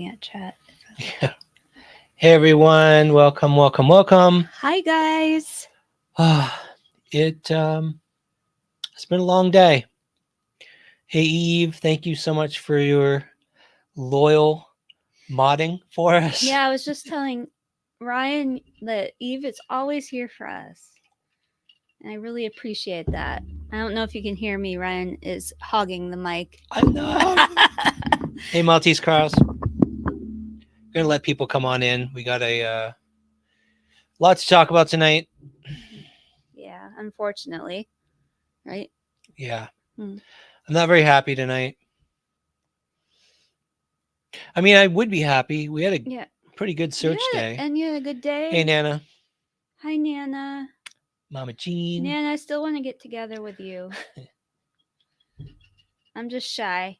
looking at chat. Yeah. Hey everyone, welcome. Hi guys. It's been a long day. Hey Eve, thank you so much for your loyal modding for us. Yeah, I was just telling Ryan that Eve is always here for us. And I really appreciate that. I don't know if you can hear me. Ryan is hogging the mic. I know. Hey Maltese Cross. We're gonna let people come on in. We got a lot to talk about tonight. Yeah, unfortunately. Right? Yeah. I'm not very happy tonight. I mean, I would be happy. We had a pretty good search day. And you had a good day? Hey Nana. Hi Nana. Mama Jean. Nana, I still want to get together with you. I'm just shy.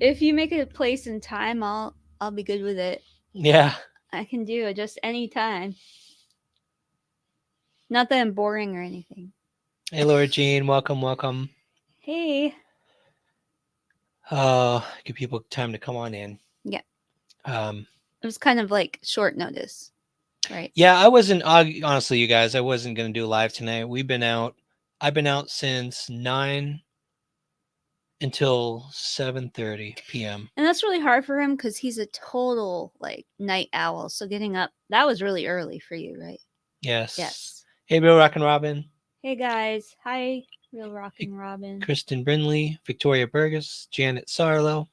If you make a place and time, I'll be good with it. Yeah. I can do it just any time. Not that I'm boring or anything. Hey Laura Jean, welcome. Hey. Give people time to come on in. Yeah. It was kind of like short notice, right? Yeah, I wasn't honestly, you guys. I wasn't gonna do live tonight. I've been out since 9 until 7:30 p.m. And that's really hard for him because he's a total like night owl. So getting up, that was really early for you, right? Yes. Hey, Real Rockin' Robin. Hey guys. Hi, Real Rockin' Robin. Kristen Brindley, Victoria Burgess, Janet Sarlo.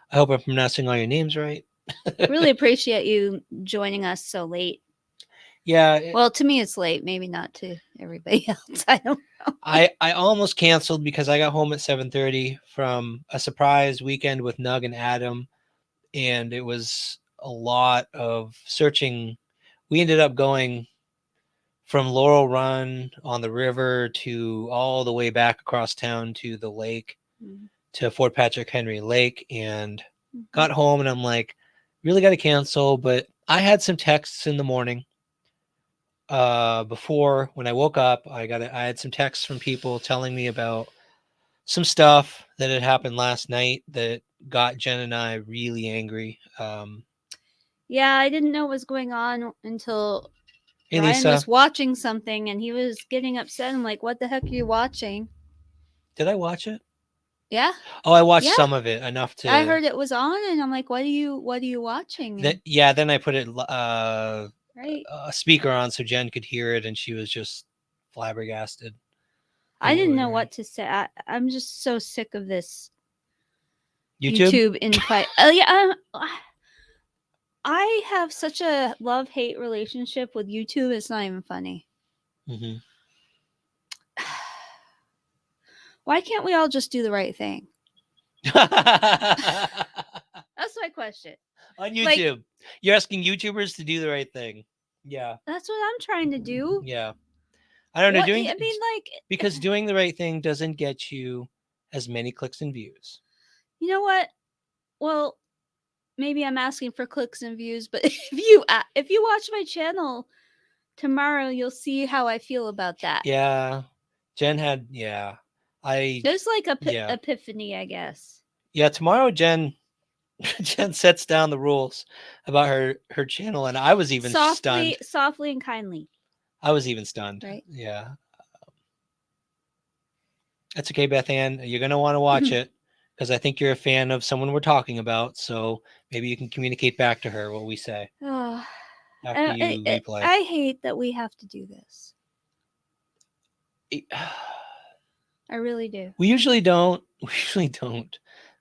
I hope I'm pronouncing all your names right. Really appreciate you joining us so late. Yeah. Well, to me it's late. Maybe not to everybody else. I don't know. I almost canceled because I got home at 7:30 from a surprise weekend with Nug and Adam, and it was a lot of searching. We ended up going from Laurel Run on the river to all the way back across town to the lake, to Fort Patrick Henry Lake, and got home and I'm like, really got to cancel. But I had some texts in the morning. Before, when I woke up, I had some texts from people telling me about some stuff that had happened last night that got Jen and I really angry. Yeah, I didn't know what was going on until Hey, Ryan Lisa. was watching something and he was getting upset. I'm like, what the heck are you watching? Did I watch it? Yeah. Oh, I watched some of it, enough to. I heard it was on, and I'm like, what are you watching? Then I put it right. A speaker on so Jen could hear it, and she was just flabbergasted. I didn't know what to say. I'm just so sick of this YouTube invite. Yeah. I have such a love-hate relationship with YouTube. It's not even funny. Mm-hmm. Why can't we all just do the right thing? That's my question. On YouTube, you're asking YouTubers to do the right thing. Yeah. That's what I'm trying to do. Yeah. I don't know. Because doing the right thing doesn't get you as many clicks and views. You know what? Well, maybe I'm asking for clicks and views, but if you watch my channel tomorrow, you'll see how I feel about that. Yeah. Jen had There's like a epiphany, I guess. Yeah, tomorrow Jen sets down the rules about her channel, and I was even stunned. Softly and kindly. I was even stunned. Right. Yeah. That's okay, Beth Ann. You're going to want to watch it because I think you're a fan of someone we're talking about. So maybe you can communicate back to her what we say. After you replay. I hate that we have to do this. I really do. We usually don't.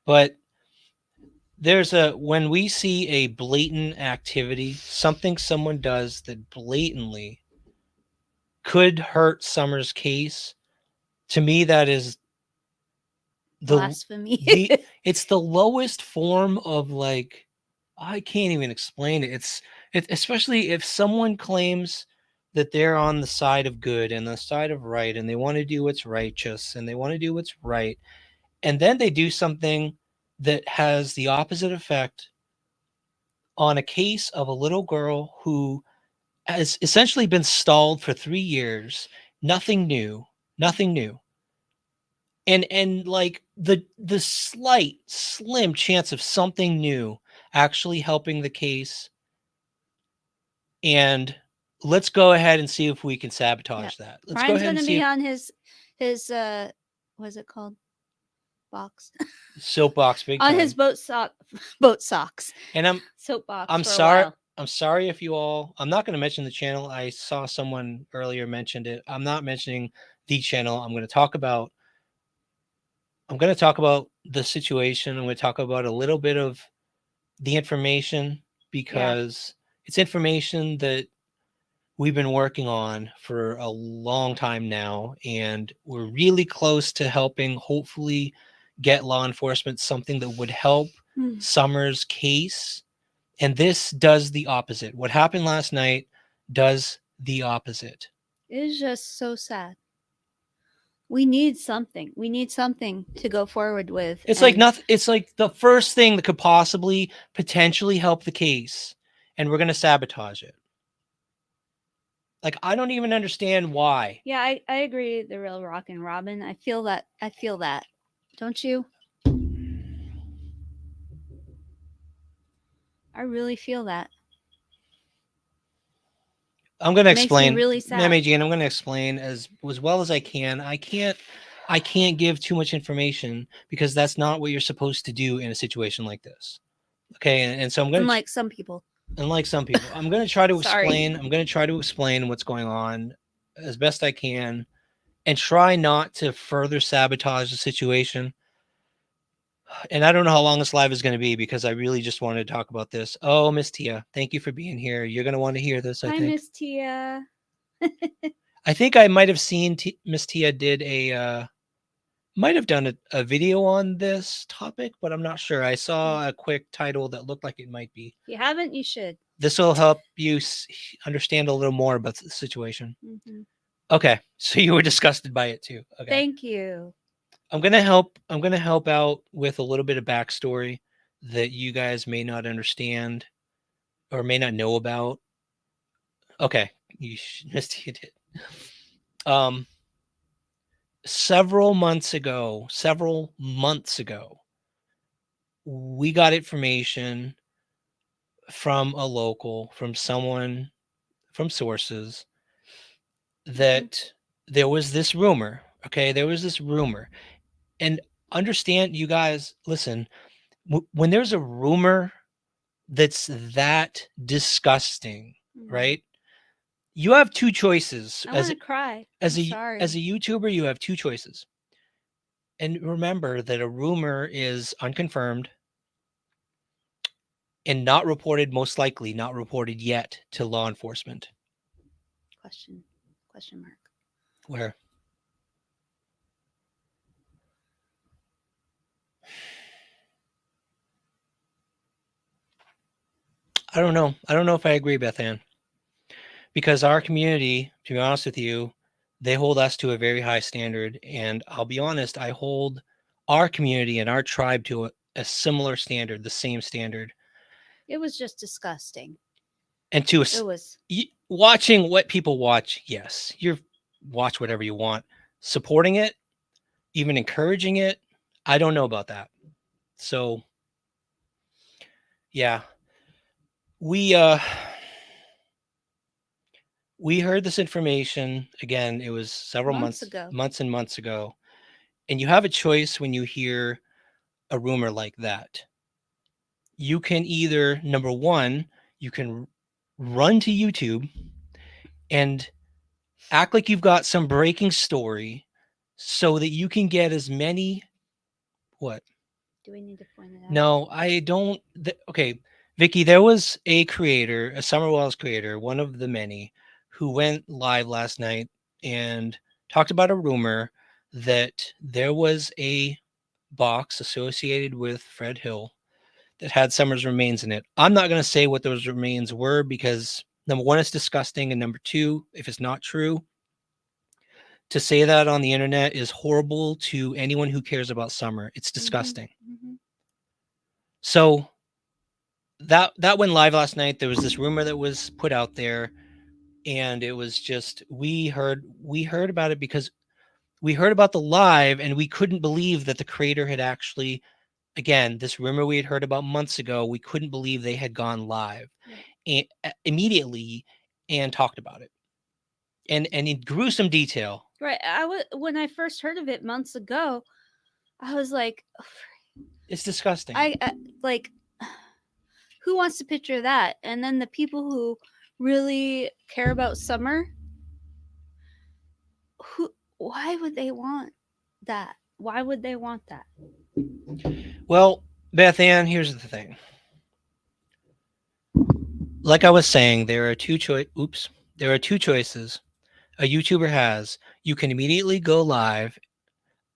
But when we see a blatant activity, something someone does that blatantly could hurt Summer's case, to me, that is blasphemy. It's the lowest form of, like, I can't even explain it. It's especially if someone claims that they're on the side of good and the side of right, and they want to do what's righteous and they want to do what's right, and then they do something that has the opposite effect on a case of a little girl who has essentially been stalled for 3 years. Nothing new. and like the slight slim chance of something new actually helping the case, and let's go ahead and see if we can Yeah. sabotage that. Let's go Brian's ahead and gonna see be if on his what is it called? Box. soapbox big On time. his boat socks. And Soapbox I'm for a sorry. while. I'm sorry if you all. I'm not going to mention the channel. I saw someone earlier mentioned it. I'm not mentioning the channel. I'm going to talk about. I'm going to talk about the situation. I'm going to talk about a little bit of the information Yeah. because it's information that we've been working on for a long time now, and we're really close to helping. Hopefully, get law enforcement something that would help Hmm. Summer's case. And this does the opposite. What happened last night does the opposite. It is just so sad. We need something. We need something to go forward with. It's like And nothing. It's like the first thing that could possibly potentially help the case, and we're going to sabotage it. Like, I don't even understand why. yeah, I agree. The real Rockin' Robin. I feel that. I feel that. Don't you? I really feel that. I'm going to It makes me explain, really sad. Mammy Jane. I'm going to explain as well as I can. I can't give too much information because that's not what you're supposed to do in a situation like this. Okay, and so I'm going to Unlike some people. unlike some people, I'm going to try to Sorry. explain. I'm going to try to explain what's going on as best I can, and try not to further sabotage the situation. And I don't know how long this live is going to be because I really just wanted to talk about this. Oh, Miss Tia, thank you for being here. You're going to want to hear this, I Hi, think. Miss Tia. I think I might have seen Miss Tia did might have done a video on this topic, but I'm not sure. I saw a quick title that looked like it might be. If you haven't, you should. This will help you understand a little more about the situation. Hmm. Okay, so you were disgusted by it too. Okay. Thank you. I'm gonna help out with a little bit of backstory that you guys may not understand or may not know about. Okay, you missed you did. Um, several months ago, we got information from a local, from someone, from sources that there was this rumor. Okay, there was this rumor, and understand, you guys, listen. When there's a rumor that's that disgusting, Mm. right? You have two choices I want to cry. I'm as sorry. a YouTuber. You have two choices, and remember that a rumor is unconfirmed and not reported. Most likely, not reported yet to law enforcement. Question. Question mark. Where I don't know. I don't know if I agree, Beth Ann, because our community, to be honest with you, they hold us to a very high standard, and I'll be honest, I hold our community and our tribe to a similar standard, the same standard. It was just disgusting. And to It was. watching what people watch, yes, you're watch whatever you want. Supporting it, even encouraging it, I don't know about that. So yeah, we we heard this information again. It was several Months ago. months and months ago. And you have a choice when you hear a rumor like that. You can either, number one, you can run to YouTube and act like you've got some breaking story so that you can get as many what? Do we need to point it out? No, I don't. Okay, Vicky, there was a creator, a Summer Wells creator, one of the many, who went live last night and talked about a rumor that there was a box associated with Fred Hill that had Summer's remains in it. I'm not going to say what those remains were because number one, it's disgusting. And number two, if it's not true, to say that on the internet is horrible to anyone who cares about Summer. It's disgusting. Mm-hmm. So that went live last night. There was this rumor that was put out there, and it was just we heard about it because We heard about the live and we couldn't believe that the creator had actually, again, this rumor we had heard about months ago, we couldn't believe they had gone live Right. and, immediately and talked about it. And in gruesome detail. Right. When I first heard of it months ago, I was like, It's disgusting. I like, who wants to picture that? And then the people who really care about summer, who, why would they want that? Why would they want that? Well, Beth Ann, here's the thing. Like I was saying, there are two choices a YouTuber has. You can immediately go live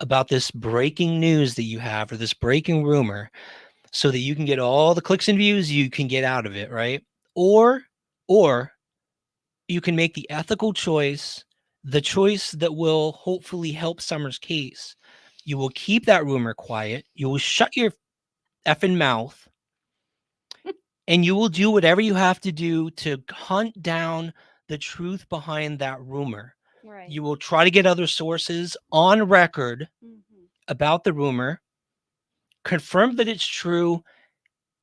about this breaking news that you have or this breaking rumor so that you can get all the clicks and views you can get out of it, right? Or you can make the ethical choice, the choice that will hopefully help Summer's case. You will keep that rumor quiet. You will shut your effing mouth and you will do whatever you have to do to hunt down the truth behind that rumor. Right. You will try to get other sources on record about the rumor, confirm that it's true,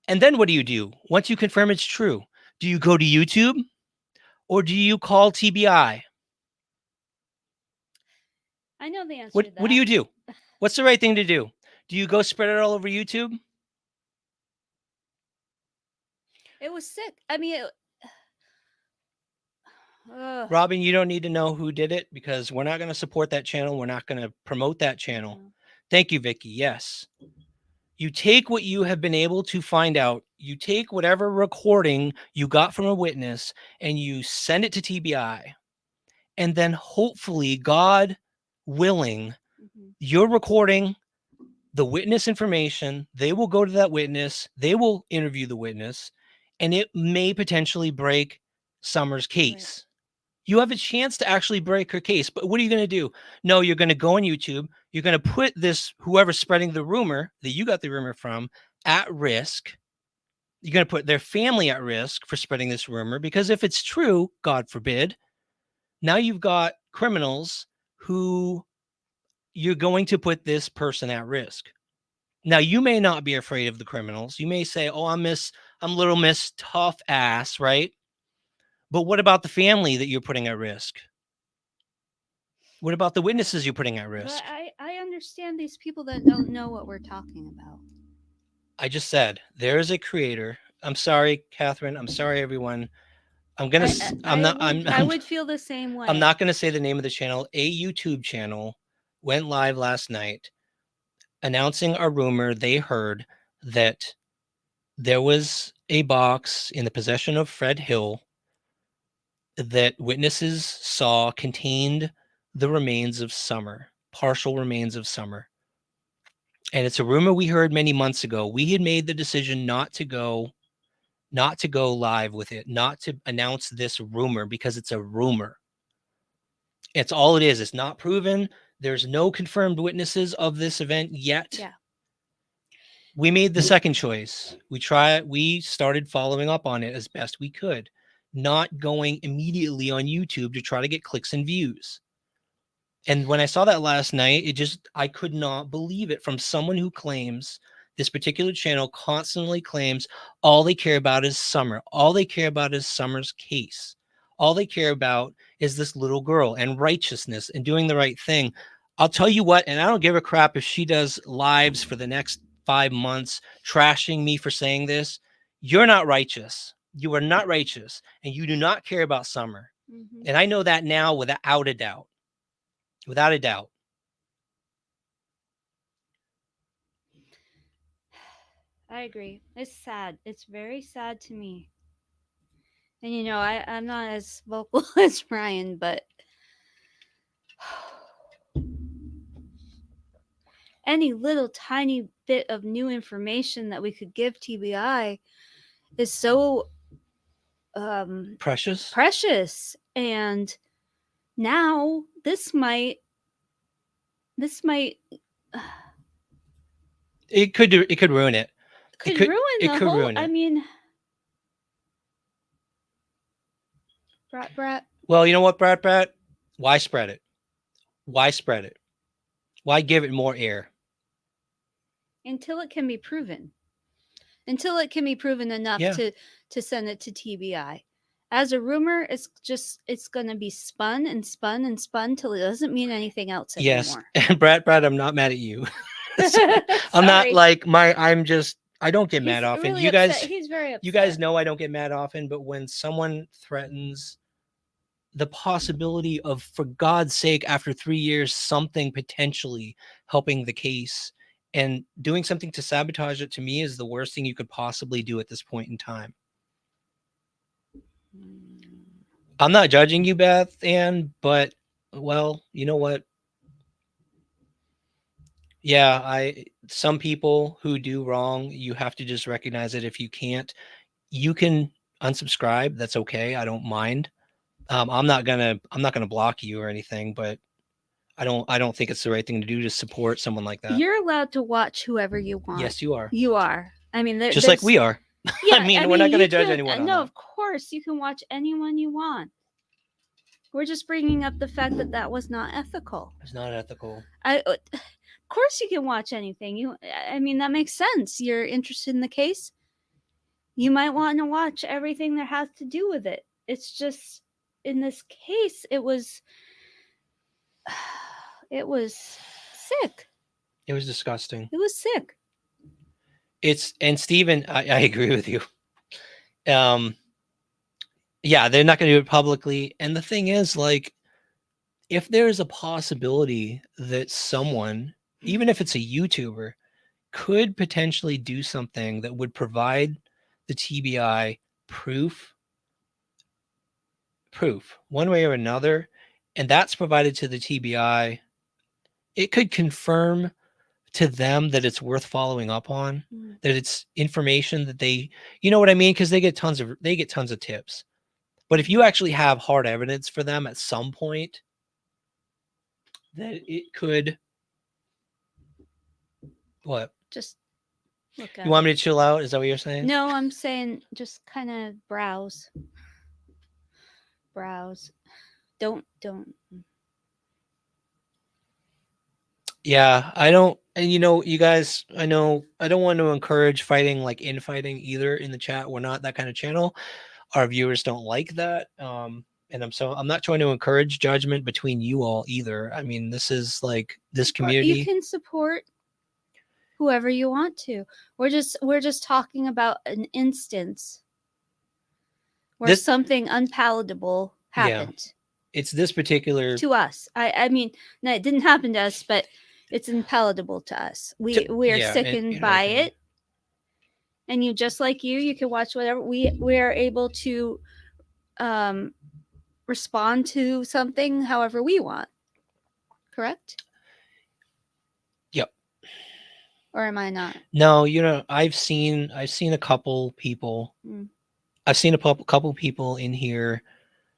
and then what do? Once you confirm it's true, do you go to YouTube or do you call TBI? I know the answer What to that. what do you do? What's the right thing to do? Do you go spread it all over YouTube? It was sick. I mean, Robin, you don't need to know who did it because we're not going to support that channel. We're not going to promote that channel. No. Thank you, Vicky. Yes. You take what you have been able to find out, you take whatever recording you got from a witness and you send it to TBI. And then hopefully, God willing, you're recording the witness information. They will go to that witness, they will interview the witness, and it may potentially break Summer's case. You have a chance to actually break her case, but what are you going to do? No, you're going to go on YouTube. You're going to put this, whoever's spreading the rumor that you got the rumor from, at risk. You're going to put their family at risk for spreading this rumor because if it's true, God forbid, now you've got criminals who you're going to put this person at risk. Now, you may not be afraid of the criminals. You may say, oh, I'm little Miss Tough Ass, right? But what about the family that you're putting at risk? What about the witnesses you're putting at risk? But I understand these people that don't know what we're talking about. I just said there is a creator. I'm sorry, Catherine. I'm sorry, everyone. I'm gonna. I would feel the same way. I'm not gonna say the name of the channel. A YouTube channel went live last night, announcing a rumor they heard that there was a box in the possession of Fred Hill that witnesses saw contained the remains of Summer, partial remains of Summer. And it's a rumor we heard many months ago. We had made the decision not to go live with it, not to announce this rumor because it's a rumor. It's all it is. It's not proven. There's no confirmed witnesses of this event yet. Yeah. We made the second choice. We started following up on it as best we could, not going immediately on YouTube to try to get clicks and views. And when I saw that last night, I could not believe it from someone who claims this particular channel constantly claims all they care about is Summer. All they care about is Summer's case. All they care about is this little girl and righteousness and doing the right thing. I'll tell you what, and I don't give a crap if she does lives for the next 5 months trashing me for saying this. You're not righteous. You are not righteous, and you do not care about Summer. And I know that now without a doubt. Without a doubt. I agree. It's sad. It's very sad to me. And I'm not as vocal as Brian, but any little tiny bit of new information that we could give TBI is so precious. And now this might it could ruin it. Could ruin the whole. Ruin it. I mean, Brat. Well, you know what, Brat? Why spread it? Why spread it? Why give it more air? until it can be proven. Until it can be proven enough Yeah. to send it to TBI. As a rumor, it's gonna be spun and spun and spun till it doesn't mean anything else Yes. anymore. And Brad, I'm not mad at you. So, I'm not Sorry. like I don't get mad He's often. really upset. He's very You guys upset. know I don't get mad often, but when someone threatens the possibility of, for God's sake, after 3 years, something potentially helping the case and doing something to sabotage it, to me is the worst thing you could possibly do at this point in time. I'm not judging you, Beth Ann, but well, you know what? Yeah, I some people who do wrong, you have to just recognize it. If you can't, you can unsubscribe. That's okay. I don't mind. I'm not gonna block you or anything, but I don't think it's the right thing to do to support someone like that. You're allowed to watch whoever you want. Yes, you are. You are. I mean, Just like there's we are. I yeah. I mean, we're not mean, gonna you judge can. anyone on No, that. of course you can watch anyone you want. We're just bringing up the fact that that was not ethical. It's not ethical. Of course you can watch anything. I mean, that makes sense. You're interested in the case. You might want to watch everything that has to do with it. It's just in this case, it was it was sick. It was disgusting. It was sick. And Steven, I agree with you. Um, yeah, they're not gonna do it publicly. And the thing is, like, if there is a possibility that someone, even if it's a YouTuber, could potentially do something that would provide the TBI proof, one way or another, and that's provided to the TBI, it could confirm to them that it's worth following up on, that it's information that you know what I mean? Because they get tons of tips. But if you actually have hard evidence for them at some point, that it could what? Just look at You want it. me to chill out? Is that what you're saying? No, I'm saying just kind of browse. Browse. Don't. Yeah, I don't, and you guys, I know I don't want to encourage fighting, like infighting either in the chat. We're not that kind of channel. Our viewers don't like that. And I'm not trying to encourage judgment between you all either. I mean, this is like this community. You can support whoever you want to. We're just talking about an instance where something unpalatable happened. Yeah, it's this particular to us. I mean, no, it didn't happen to us, but it's unpalatable to us. We are sickened by it. And just like you can watch whatever. We are able to respond to something however we want. Correct? Yep. Or am I not? No, I've seen a couple people. I've seen a couple people in here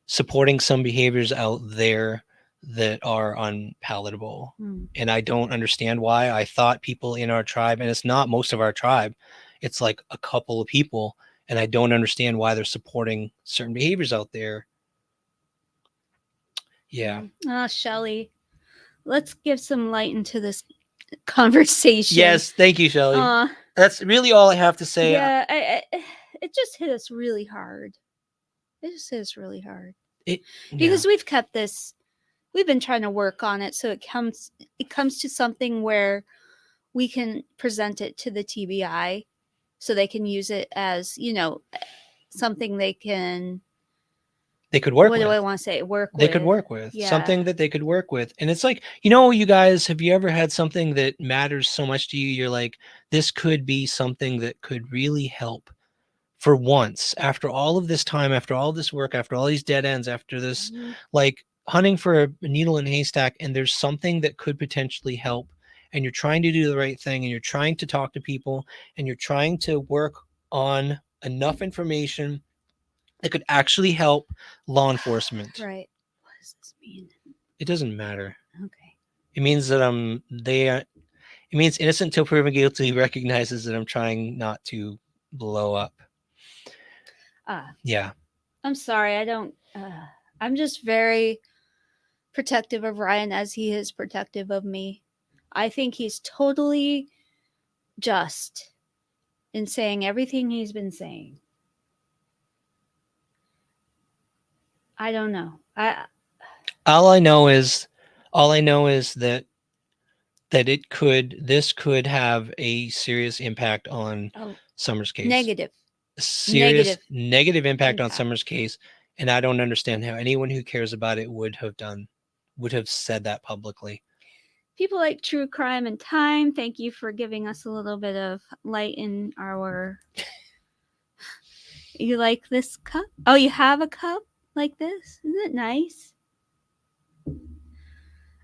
supporting some behaviors out there that are unpalatable. And I don't understand why. I thought people in our tribe, and it's not most of our tribe, it's like a couple of people, and I don't understand why they're supporting certain behaviors out there. Yeah. Oh, Shelly, let's give some light into this conversation. Yes, thank you, Shelly. That's really all I have to say. Yeah, it just hit us really hard. It just hit us really hard. Because we've kept this, we've been trying to work on it so it comes to something where we can present it to the TBI so they can use it as, something they could work with. What do I want to say? They could work with something that they could work with. And it's like, you guys, have you ever had something that matters so much to you? You're like, this could be something that could really help for once, after all of this time, after all this work, after all these dead ends, after this, like hunting for a needle in a haystack, and there's something that could potentially help, and you're trying to do the right thing, and you're trying to talk to people, and you're trying to work on enough information that could actually help law enforcement. Right. What does this mean? It doesn't matter. Okay. It means that it means innocent till proven guilty recognizes that I'm trying not to blow up. Yeah. I'm sorry. I'm just very protective of Ryan as he is protective of me. I think he's totally just in saying everything he's been saying. I don't know. All I know is that this could have a serious impact on Summer's case. Negative. Serious negative impact on Summer's case, and I don't understand how anyone who cares about it would have said that publicly. People like True Crime and Time, thank you for giving us a little bit of light in our. You like this cup? Oh, you have a cup like this? Isn't it nice?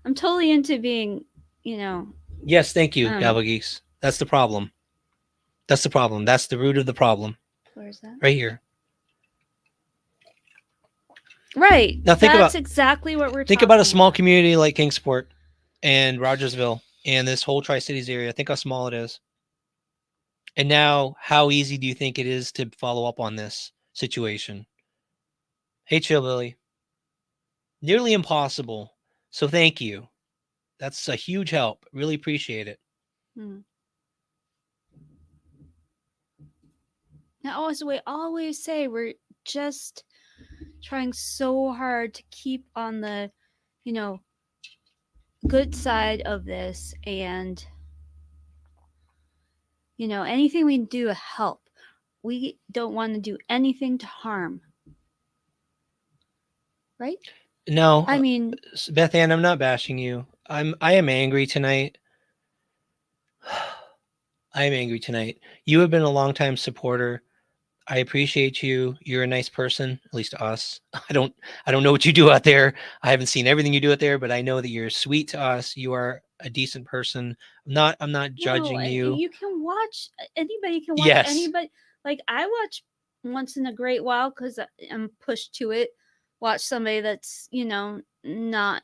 I'm totally into being, Yes, thank you, Gabba Geeks. That's the problem. That's the problem. That's the root of the problem. Where's that? Right here. Right. Now that's exactly what we're talking about. Think about a small community like Kingsport and Rogersville and this whole Tri-Cities area. Think how small it is. And now, how easy do you think it is to follow up on this situation? Hey, Chillbilly. Nearly impossible. So thank you. That's a huge help. Really appreciate it. Now, as we always say, we're just trying so hard to keep on the, good side of this, and anything we can do to help. We don't want to do anything to harm. Right? No. I mean, Beth Ann, I'm not bashing you. I am angry tonight. I am angry tonight. You have been a longtime supporter. I appreciate you. You're a nice person, at least to us. I don't know what you do out there. I haven't seen everything you do out there, but I know that you're sweet to us. You are a decent person. I'm not judging you. You can watch, anybody can watch anybody. Like, I watch once in a great while because I'm pushed to it. Watch somebody that's, not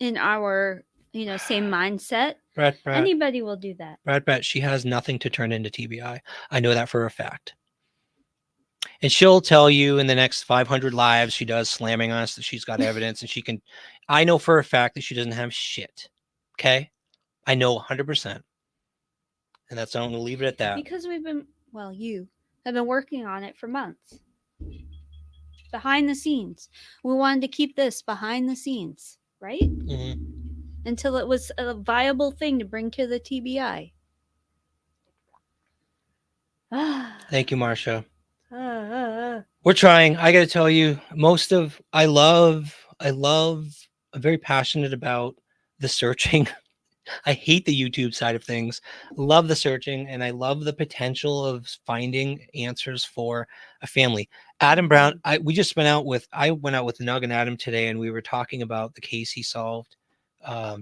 in our, same mindset. Brett, anybody will do that. Brett, she has nothing to turn into TBI. I know that for a fact. And she'll tell you in the next 500 lives she does slamming us that she's got evidence and she can. I know for a fact that she doesn't have shit. Okay? I know 100%. And that's, I'm going to leave it at that. Because you have been working on it for months. Behind the scenes. We wanted to keep this behind the scenes, right? Mm-hmm. Until it was a viable thing to bring to the TBI. Thank you, Marsha. We're trying. I got to tell you, I'm very passionate about the searching. I hate the YouTube side of things. Love the searching, and I love the potential of finding answers for a family. Adam Brown, I went out with Nug and Adam today, and we were talking about the case he solved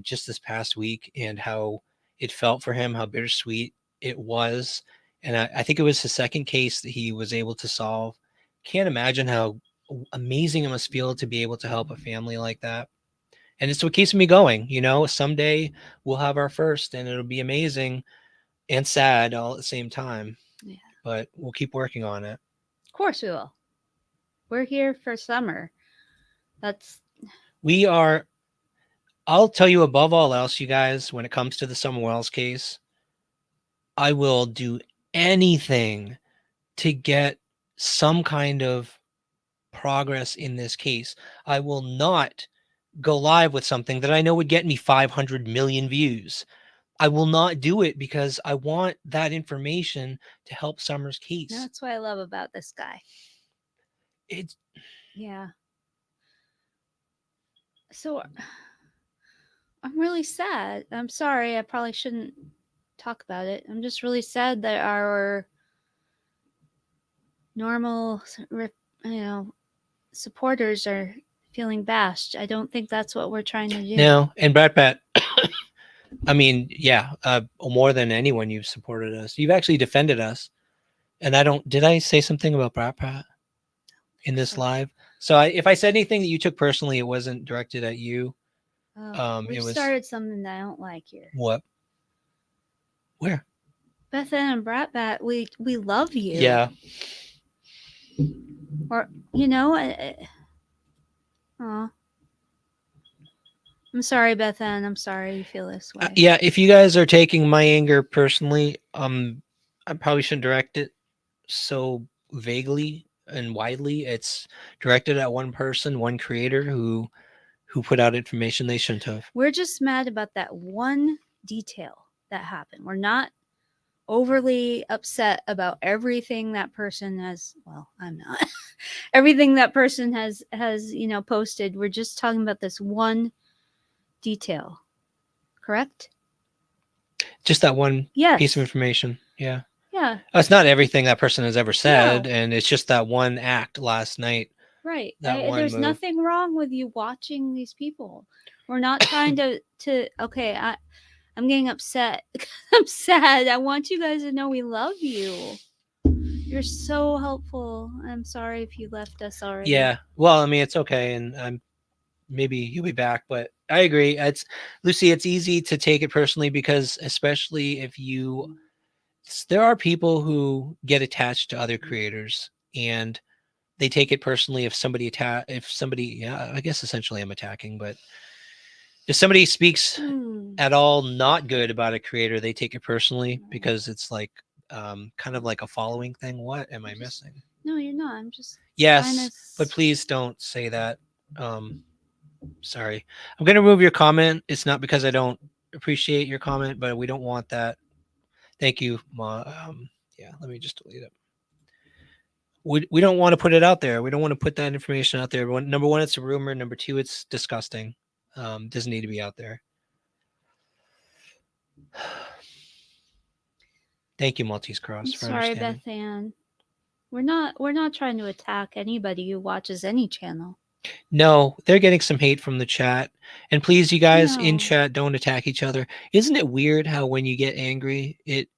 just this past week and how it felt for him, how bittersweet it was. And I think it was his second case that he was able to solve. Can't imagine how amazing it must feel to be able to help a family like that. And it's what keeps me going. Someday we'll have our first and it'll be amazing and sad all at the same time. Yeah. But we'll keep working on it. Of course we will. We're here for summer. We are. I'll tell you above all else, you guys, when it comes to the Summer Wells case, I will do anything to get some kind of progress in this case. I will not go live with something that I know would get me 500 million views. I will not do it because I want that information to help Summer's case. That's what I love about this guy. Yeah. So I'm really sad. I'm sorry. I probably shouldn't talk about it. I'm just really sad that our normal, supporters are feeling bashed. I don't think that's what we're trying to do. No, and Brad Pat, I mean, yeah, more than anyone, you've supported us. You've actually defended us. And did I say something about Brad Pat in this live? So if I said anything that you took personally, it wasn't directed at you. We started something that I don't like here. What? Where? Beth Ann and Brat Bat, we love you. Yeah. Or I'm sorry, Beth Ann. I'm sorry you feel this way. Yeah, if you guys are taking my anger personally, I probably shouldn't direct it so vaguely and widely. It's directed at one person, one creator who put out information they shouldn't have. We're just mad about that one detail that happened. We're not overly upset about everything that person has. Well, I'm not. Everything that person has posted. We're just talking about this one detail. Correct? Just that one piece of Yes. information. Yeah. Yeah. It's not everything that person has ever said, No. and it's just that one act last night. Right. That one There's move. nothing wrong with you watching these people. We're not trying to okay, I'm getting upset. I'm sad. I want you guys to know we love you. You're so helpful. I'm sorry if you left us already. Yeah. Well, I mean, it's okay, and maybe you'll be back, but I agree. It's Lucy. It's easy to take it personally because, especially if there are people who get attached to other creators and they take it personally if somebody yeah, I guess essentially I'm attacking, but if somebody speaks at all not good about a creator, they take it personally because it's like kind of like a following thing. What am I missing? No, you're not. I'm just Yes, but please don't say that. Sorry, I'm gonna remove your comment. It's not because I don't appreciate your comment, but we don't want that. Thank you, Ma. Yeah, let me just delete it. We don't want to put it out there. We don't want to put that information out there. Number one, it's a rumor. Number two, it's disgusting. Doesn't need to be out there. Thank you, Maltese Cross, for sorry, understanding. Beth Ann. We're not trying to attack anybody who watches any channel. No, they're getting some hate from the chat. And please, you guys in chat, don't attack each other. Isn't it weird how when you get angry, it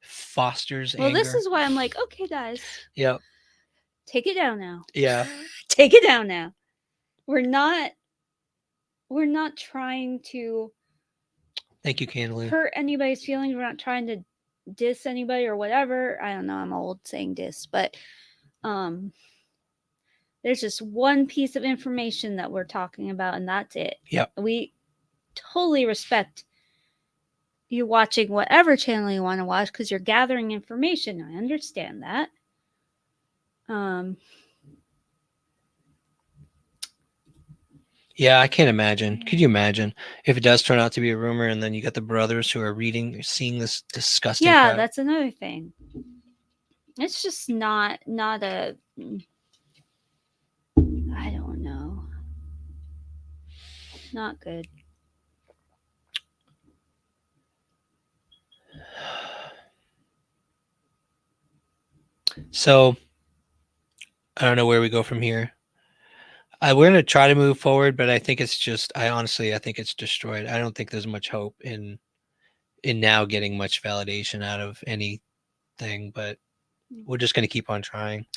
fosters anger? Well, this is why I'm like, okay, guys. Yep. Take it down now. Yeah. Take it down now. We're not trying to Thank you, Candlely. hurt anybody's feelings. We're not trying to diss anybody or whatever. I don't know, I'm old saying diss, but there's just one piece of information that we're talking about, and that's it. Yep. We totally respect you watching whatever channel you want to watch because you're gathering information. I understand that. Yeah, I can't imagine. Could you imagine if it does turn out to be a rumor and then you got the brothers who are seeing this disgusting crap? That's another thing. It's just not a, I don't know. Not good. So, I don't know where we go from here. We're going to try to move forward, but I think it's just, I think it's destroyed. I don't think there's much hope in now getting much validation out of anything, but we're just going to keep on trying.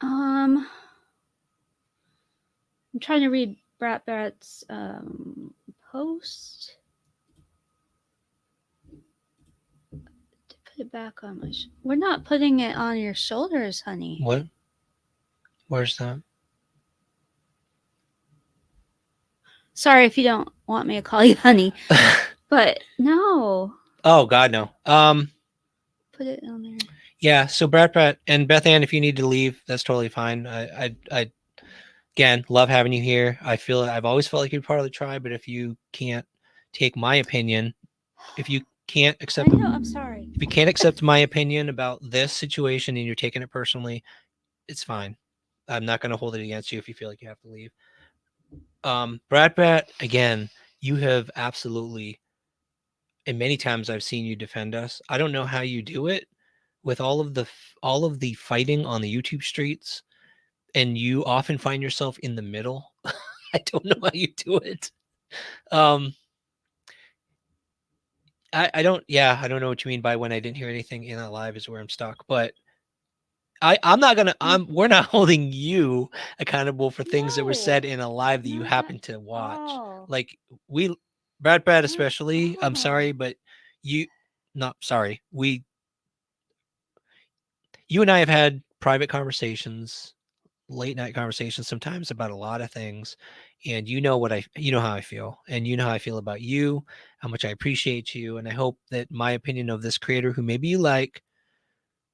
I'm trying to read Brat's post. Put it back on my. We're not putting it on your shoulders, honey. What? Where's that? Sorry if you don't want me to call you honey, but no. Oh God, no. Put it on there. Yeah. So Brat and Beth Ann, if you need to leave, that's totally fine. I again love having you here. I've always felt like you're part of the tribe, but if you can't take my opinion, if you can't accept, I know, I'm sorry. If you can't accept my opinion about this situation and you're taking it personally, it's fine. I'm not going to hold it against you if you feel like you have to leave. Brat, again, you have absolutely, and many times I've seen you defend us. I don't know how you do it with all of the fighting on the YouTube streets, and you often find yourself in the middle. I don't know how you do it. I don't know what you mean by when I didn't hear anything in that live is where I'm stuck, but I'm not gonna we're not holding you accountable for things that were said in a live that you happen to watch. Like Brat especially, I'm sorry, but you and I have had private conversations late night conversations sometimes about a lot of things, and you know how I feel, and you know how I feel about you, how much I appreciate you, and I hope that my opinion of this creator, who maybe you like,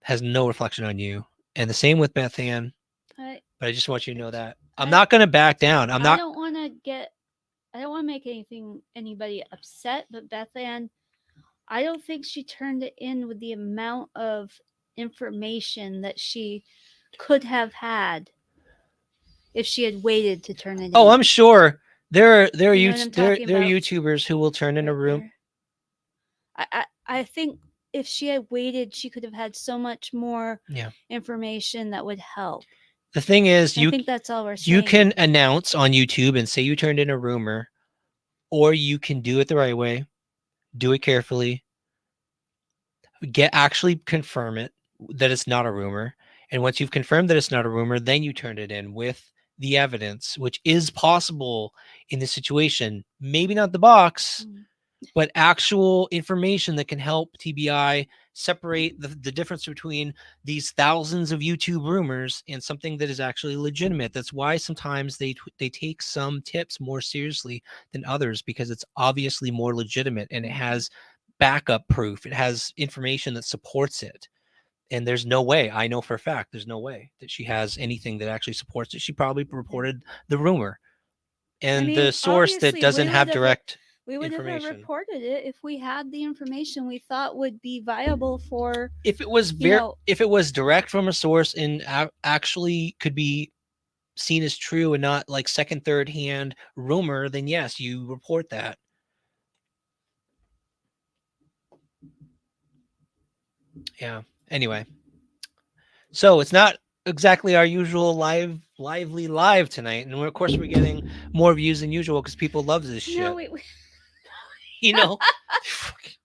has no reflection on you. And the same with Beth Ann. But I just want you to know that I'm not going to back down. I don't want to make anybody upset, but Beth Ann, I don't think she turned it in with the amount of information that she could have had if she had waited to turn it in. Oh, I'm sure there are YouTubers who will turn in a room. I think if she had waited, she could have had so much more information that would help. The thing is, I think that's all we're saying. You can announce on YouTube and say you turned in a rumor, or you can do it the right way, do it carefully, actually confirm it that it's not a rumor. And once you've confirmed that it's not a rumor, then you turn it in with the evidence, which is possible in this situation. Maybe not the box, but actual information that can help TBI separate the difference between these thousands of YouTube rumors and something that is actually legitimate. That's why sometimes they take some tips more seriously than others, because it's obviously more legitimate and it has backup proof. It has information that supports it. And there's no way, I know for a fact, there's no way that she has anything that actually supports it. She probably reported the rumor. And the source that doesn't have direct we would have reported it if we had the information we thought would be viable for. If it was if it was direct from a source and actually could be seen as true and not like second, third hand rumor, then yes, you report that. Yeah. Anyway, so it's not exactly our usual lively live tonight, and of course we're getting more views than usual because people love this shit. You know,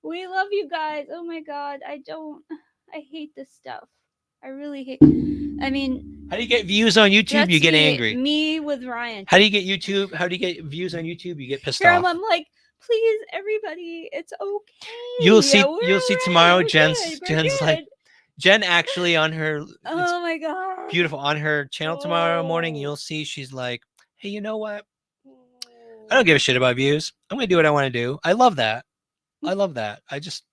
we love you guys. Oh my god, I hate this stuff. I really hate. I mean, how do you get views on YouTube? You get angry. Me with Ryan. How do you get views on YouTube? You get pissed off. I'm like, please, everybody, it's okay. You'll see tomorrow. Jen's like, Jen actually on her. Oh my god, beautiful, on her channel tomorrow morning. You'll see she's like, hey, you know what? I don't give a shit about views. I'm gonna do what I want to do. I love that. I just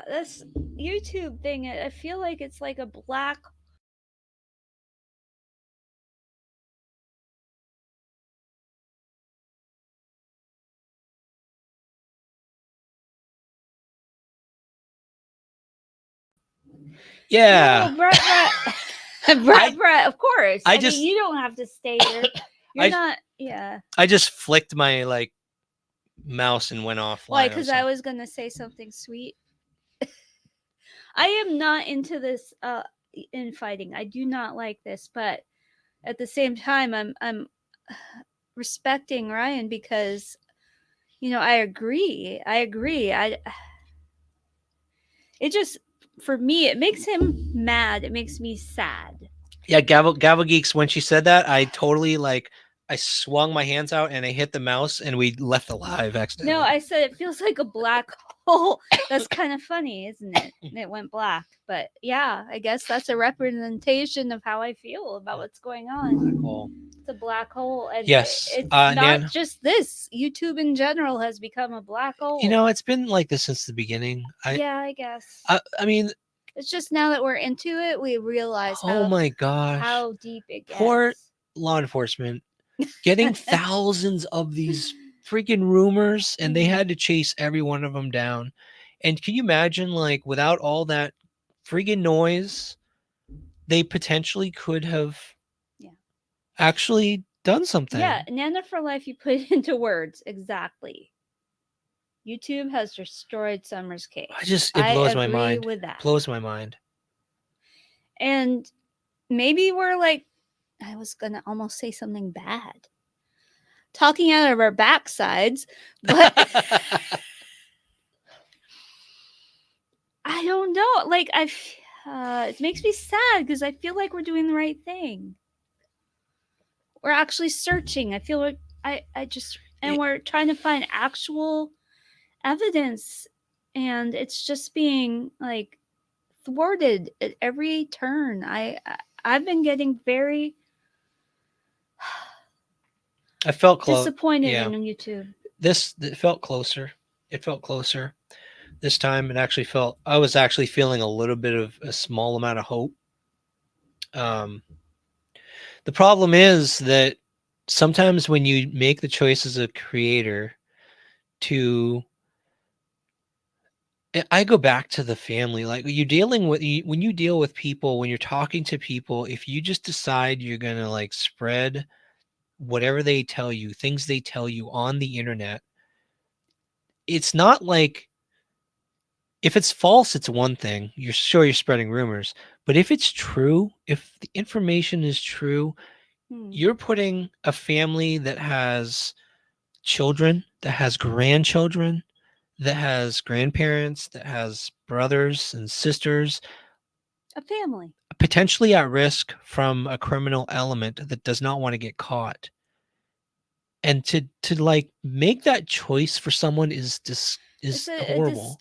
this YouTube thing, I feel like it's like a black yeah. No, Brett, of course. I mean, you don't have to stay here. You're not. Yeah. I just flicked my like mouse and went off. Why? Because I was gonna say something sweet. I am not into this infighting. I do not like this, but at the same time, I'm respecting Ryan because, I agree. It just, for me, it makes him mad. It makes me sad. Yeah, Gavel Geeks, when she said that, I totally I swung my hands out and I hit the mouse and we left the live accidentally. No, I said it feels like a black hole. That's kind of funny, isn't it? It went black. But yeah, I guess that's a representation of how I feel about what's going on. Black hole. It's a black hole. And yes. It's not just this. YouTube in general has become a black hole. It's been like this since the beginning. Yeah, I guess. I mean, it's just now that we're into it, we realize my gosh, how deep it gets. Poor law enforcement getting thousands of these freaking rumors, and they had to chase every one of them down. And can you imagine, like, without all that freaking noise, they potentially could have actually done something. Yeah, Nana for life, you put it into words. Exactly. YouTube has destroyed Summer's case. It blows my mind. With that. Blows my mind. And maybe we're like, I was gonna almost say something bad, talking out of our backsides, but I don't know. Like it makes me sad because I feel like we're doing the right thing. We're actually searching. I feel like we're trying to find actual evidence, and it's just being like thwarted at every turn. I I've been getting very I felt close. disappointed Yeah. in YouTube. It felt closer. It felt closer this time. It actually felt, I was actually feeling a little bit of a small amount of hope. The problem is that sometimes when you make the choice as a creator to, I go back to the family, like you dealing with, when you deal with people, when you're talking to people, if you just decide you're going to like spread whatever they tell you, things they tell you on the internet, it's not like, if it's false, it's one thing. You're sure you're spreading rumors. But if it's true, if the information is true, you're putting a family that has children, that has grandchildren, that has grandparents, that has brothers and sisters, A family. potentially at risk from a criminal element that does not want to get caught. And to like make that choice for someone is horrible.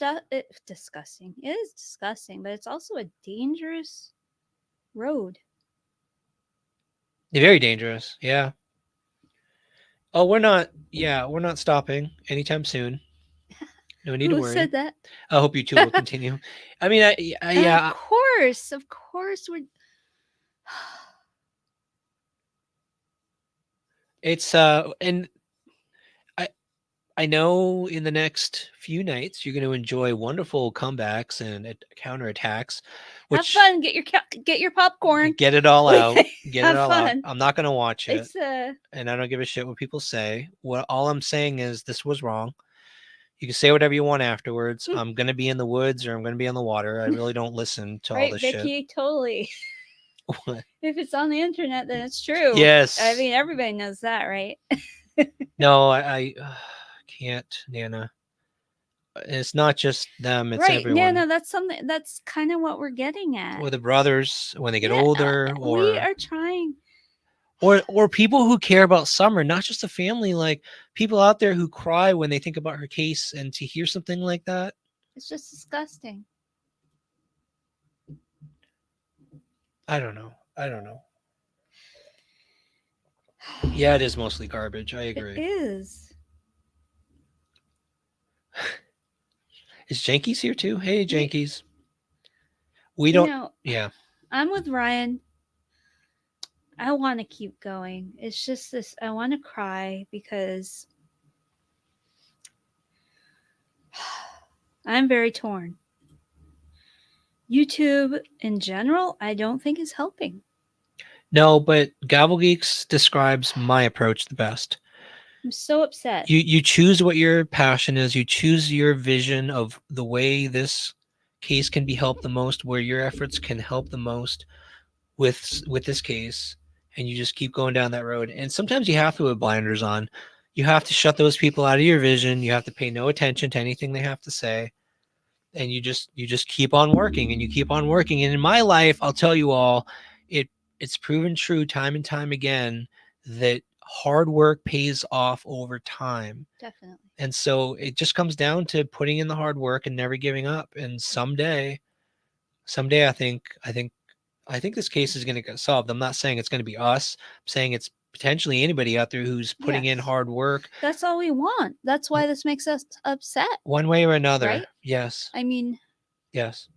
Disgusting. It is disgusting, but it's also a dangerous road. Very dangerous. Yeah. Oh, we're not. Yeah, we're not stopping anytime soon. No need to Who worry. said that? I hope YouTube will continue. I mean, yeah, Of course, we're. it's and I know in the next few nights you're going to enjoy wonderful comebacks and counterattacks. Have fun. Get your popcorn. Get it all out. Get Have it all fun. out. I'm not going to watch it. It's and I don't give a shit what people say. What all I'm saying is this was wrong. You can say whatever you want afterwards. I'm going to be in the woods or I'm going to be on the water. I really don't listen to all this Vicky, shit. Totally. What? If it's on the internet, then it's true. Yes. I mean, everybody knows that, right? No, I can't, Nana. It's not just them, it's right, everyone. Nana, that's kind of what we're getting at. Or the brothers when they get older, or we are trying. Or people who care about Summer, not just the family, like people out there who cry when they think about her case, and to hear something like that. It's just disgusting. I don't know. Yeah, it is mostly garbage. I agree. It is. Is Jankies here too? Hey, Jankies. We don't. Yeah. I'm with Ryan. I want to keep going. It's just this. I want to cry because I'm very torn. YouTube in general, I don't think is helping. No, but Gavel Geeks describes my approach the best. I'm so upset. You choose what your passion is. You choose your vision of the way this case can be helped the most, where your efforts can help the most with this case, and you just keep going down that road. And sometimes you have to put blinders on. You have to shut those people out of your vision. You have to pay no attention to anything they have to say. And you just keep on working, and you keep on working. And in my life, I'll tell you all, it's proven true time and time again that hard work pays off over time. Definitely. And so it just comes down to putting in the hard work and never giving up. And someday I think this case is going to get solved. I'm not saying it's going to be us. I'm saying it's potentially anybody out there who's putting in hard work. That's all we want. That's why this makes us upset. One way or another. Right? Yes. I mean. Yes.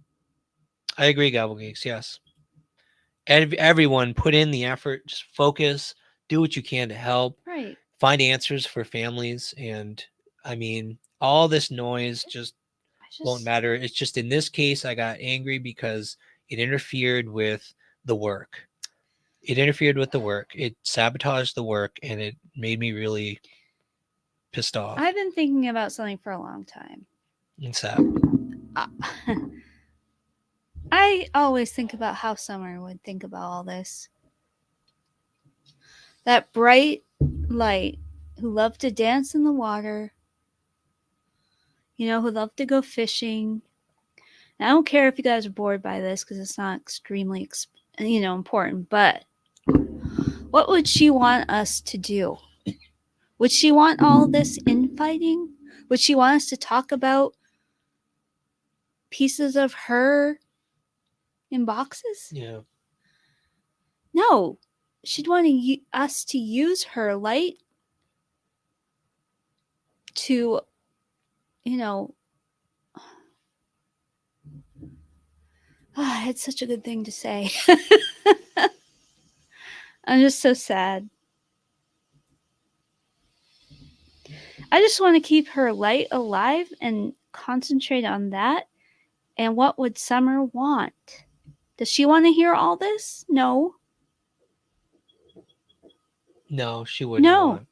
I agree, Gobble Geeks. Yes. Everyone put in the effort. Just focus. Do what you can to help. Right. Find answers for families. And I mean, all this noise just won't matter. It's just in this case, I got angry because it interfered with the work. It sabotaged the work, and it made me really pissed off. I've been thinking about something for a long time. What's that? I always think about how Summer would think about all this. That bright light who loved to dance in the water, who loved to go fishing. And I don't care if you guys are bored by this because it's not extremely, important, but what would she want us to do? Would she want all this infighting? Would she want us to talk about pieces of her in boxes? Yeah. No, she'd want us to use her light to, you know, it's such a good thing to say. I'm just so sad. I just want to keep her light alive and concentrate on that. And what would Summer want? Does she want to hear all this? No. No, she wouldn't No. want.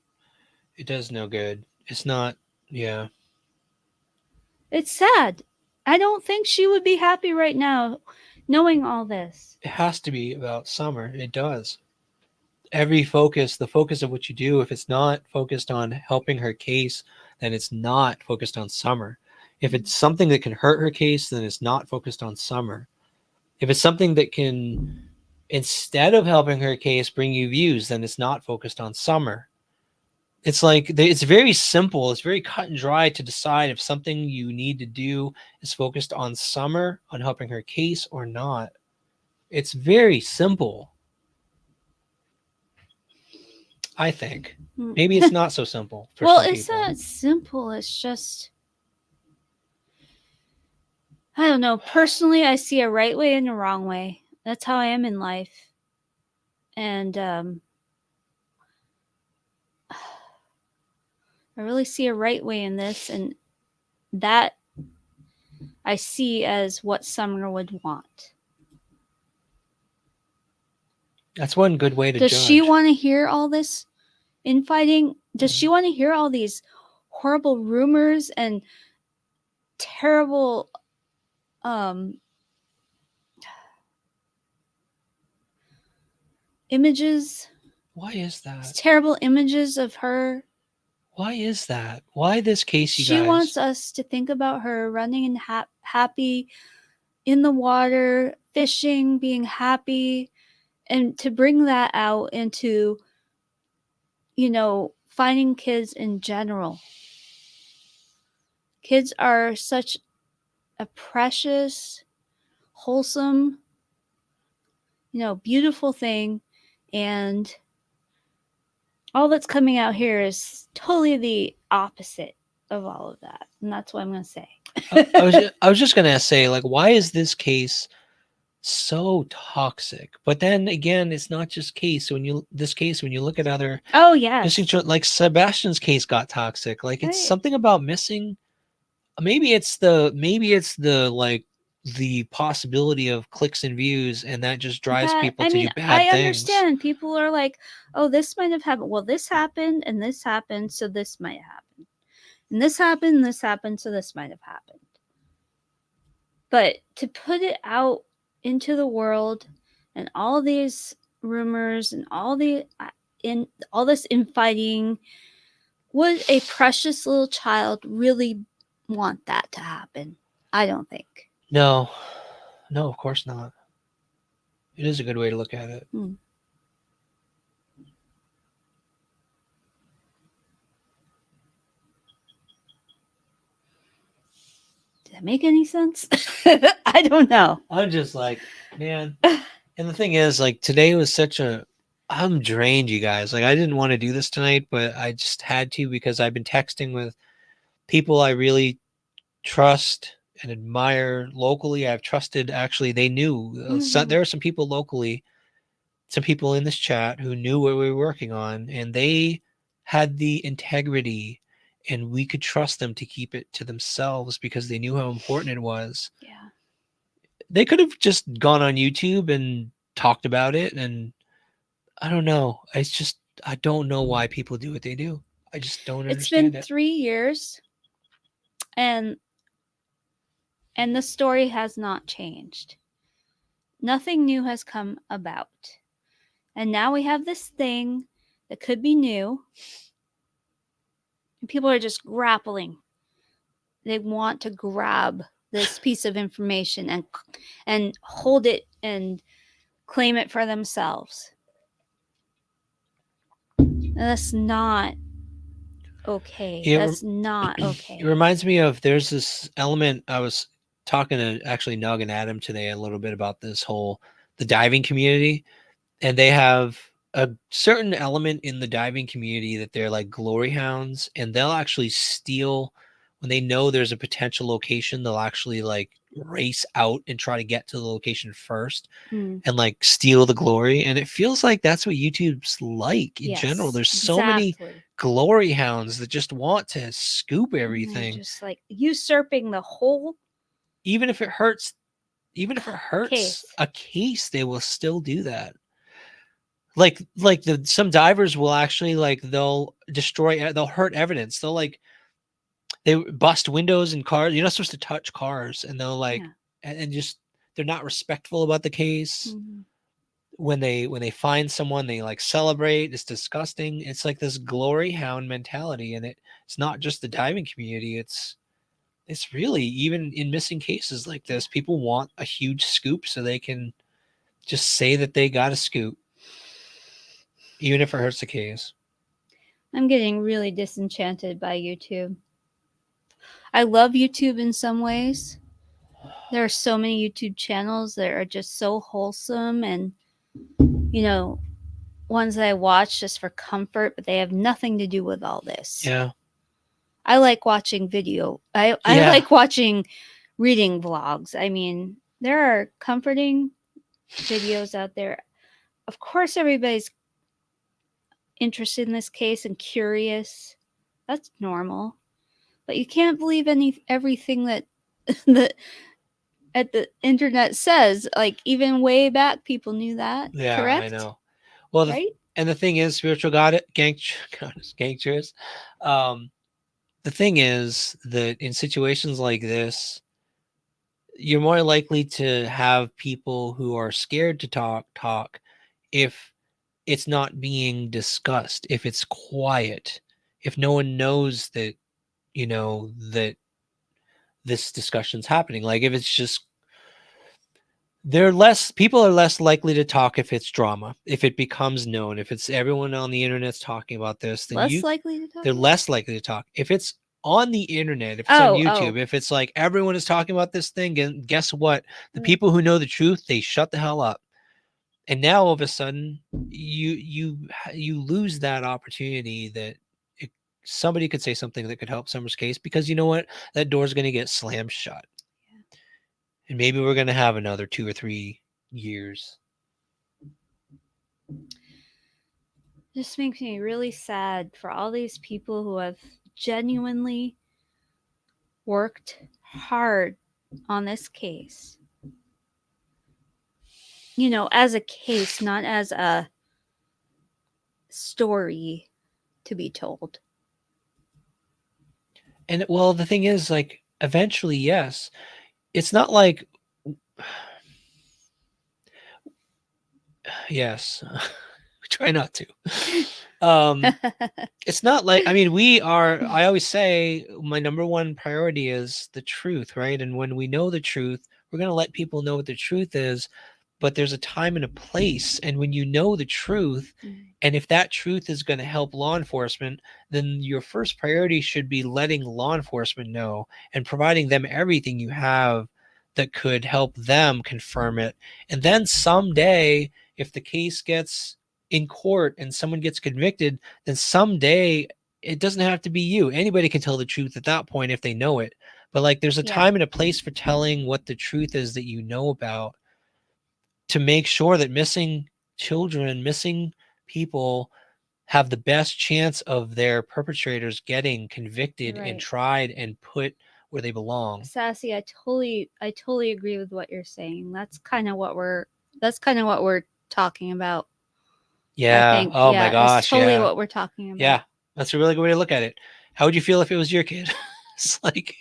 It does no good. It's not. Yeah. It's sad. I don't think she would be happy right now knowing all this. It has to be about Summer. It does. The focus of what you do, if it's not focused on helping her case, then it's not focused on Summer. If it's something that can hurt her case, then it's not focused on Summer. If it's something that can, instead of helping her case, bring you views, then it's not focused on Summer. It's like, it's very simple. It's very cut and dry to decide if something you need to do is focused on Summer, on helping her case, or not. It's very simple. I think. Maybe it's not so simple for some people. Well, it's not simple. It's just, I don't know. Personally, I see a right way and a wrong way. That's how I am in life. And I really see a right way in this, and that I see as what Summer would want. That's one good way to judge. Does she want to hear all this infighting? Does she want to hear all these horrible rumors and terrible images? Why is that? Terrible images of her. Why is that? Why this case, you guys? She wants us to think about her running and happy in the water, fishing, being happy, and to bring that out into, finding kids in general. Kids are such a precious, wholesome, beautiful thing, and all that's coming out here is totally the opposite of all of that, and that's what I'm going to say. I was just going to say, like, why is this case so toxic? But then again, it's not just case. When you look at other, like Sebastian's case got toxic. Like, it's something about missing. Maybe it's the like the possibility of clicks and views, and that just drives people to do bad things. I understand. People are like, oh, this might have happened. Well, this happened, and this happened, so this might happen. And this happened, so this might have happened. But to put it out into the world, and all these rumors, and all this infighting, would a precious little child really want that to happen? I don't think. No, of course not. It is a good way to look at it. Did that make any sense? I don't know. I'm just like, man. And the thing is, like, today was I'm drained, you guys. Like, I didn't want to do this tonight, but I just had to, because I've been texting with people I really trust and admire locally. I've trusted, actually, they knew. There are some people locally, some people in this chat who knew what we were working on, and they had the integrity, and we could trust them to keep it to themselves because they knew how important it was. Yeah. They could have just gone on YouTube and talked about it, and I don't know. It's just, I don't know why people do what they do. I just don't understand it. It's been 3 years, and the story has not changed. Nothing new has come about. And now we have this thing that could be new. And people are just grappling. They want to grab this piece of information and hold it and claim it for themselves. And that's not okay. That's not okay. It reminds me of, there's this element. I was talking to actually Nug and Adam today a little bit about this whole, the diving community. and they have a certain element in the diving community that they're like glory hounds, and they'll actually steal when they know there's a potential location. They'll actually like race out and try to get to the location first Mm. and like steal the glory. And it feels like that's what YouTube's like in general. Yes, There's so many exactly. glory hounds that just want to scoop And they're everything, just like usurping the whole even if it hurts. Even if it hurts case. a case, they will still do that. Like some divers will actually like they'll hurt evidence. They'll like they bust windows in cars. You're not supposed to touch cars, and they'll like Yeah. and just they're not respectful about the case. Mm-hmm. When they find someone, they like celebrate. It's disgusting. It's like this glory hound mentality, and it's not just the diving community. It's really even in missing cases like this. People want a huge scoop so they can just say that they got a scoop, even if it hurts the case. I'm getting really disenchanted by YouTube. I love YouTube in some ways. There are so many YouTube channels that are just so wholesome and, you know, ones that I watch just for comfort, but they have nothing to do with all this. Yeah. I like watching video. I Yeah. like watching reading vlogs. I mean, there are comforting videos out there. Of course, everybody's interested in this case and curious. That's normal. But you can't believe everything that that at the internet says. Like even way back, people knew that. Yeah, I Correct? know. Well, Right? and the thing is, spiritual god gangsters. Um, the thing is that in situations like this, you're more likely to have people who are scared to talk if it's not being discussed, if it's quiet, if no one knows that that this discussion's happening. Like if it's just they're less people are less likely to talk if it's drama, if it becomes known, if it's everyone on the internet's talking about this, then Less likely to talk they're about? less likely to talk. If it's on the internet, if it's on Oh, YouTube, if it's like everyone is talking about this thing, and guess what? The people who know the truth, they shut the hell up. And now all of a sudden, you lose that opportunity that it, somebody could say something that could help Summer's case, because you know what? That door's going to get slammed shut. And maybe we're going to have another 2 or 3 years. Just makes me really sad for all these people who have genuinely worked hard on this case. You know, as a case, not as a story to be told. And well, the thing is, like, eventually, yes. It's not like yes. Try not to. It's not like, I mean, I always say my number one priority is the truth, right? And when we know the truth, we're going to let people know what the truth is, but there's a time and a place. And when you know the truth, and if that truth is going to help law enforcement, then your first priority should be letting law enforcement know and providing them everything you have that could help them confirm it. And then someday, if the case gets in court and someone gets convicted, then someday it doesn't have to be you. Anybody can tell the truth at that point if they know it. But like there's a time and a place for telling what the truth is that you know about, to make sure that missing children, missing people have the best chance of their perpetrators getting convicted and tried and put where they belong. Sassy, I totally agree with what you're saying. That's kind of what we're talking about. Yeah. I think, oh my gosh. that's totally Yeah. what we're talking about. Yeah. That's a really good way to look at it. How would you feel if it was your kid? It's like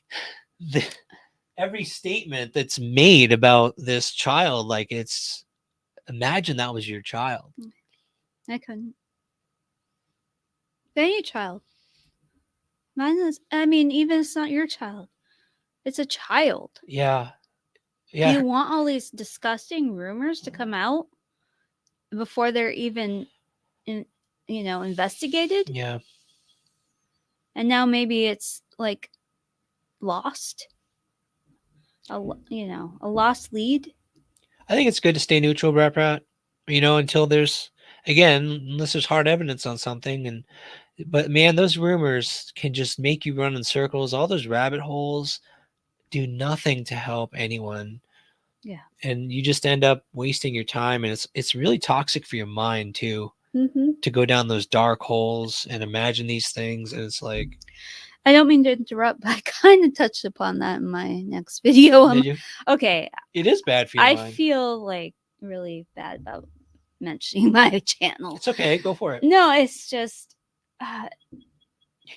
every statement that's made about this child, like it's imagine that was your child. I couldn't. Any child. Mine is, I mean, even if it's not your child, it's a child. Yeah. Do you want all these disgusting rumors to come out before they're even, investigated? Yeah. And now maybe it's like lost. A lost lead. I think it's good to stay neutral, Brat Brat. until there's, again, unless there's hard evidence on something. But man, those rumors can just make you run in circles. All those rabbit holes do nothing to help anyone. Yeah. And you just end up wasting your time, and it's really toxic for your mind too. To go down those dark holes and imagine these things, and it's like, I don't mean to interrupt, but I kind of touched upon that in my next video. Did you? Okay. It is bad for your mind. I feel like really bad about mentioning my channel. It's okay. Go for it. No, it's just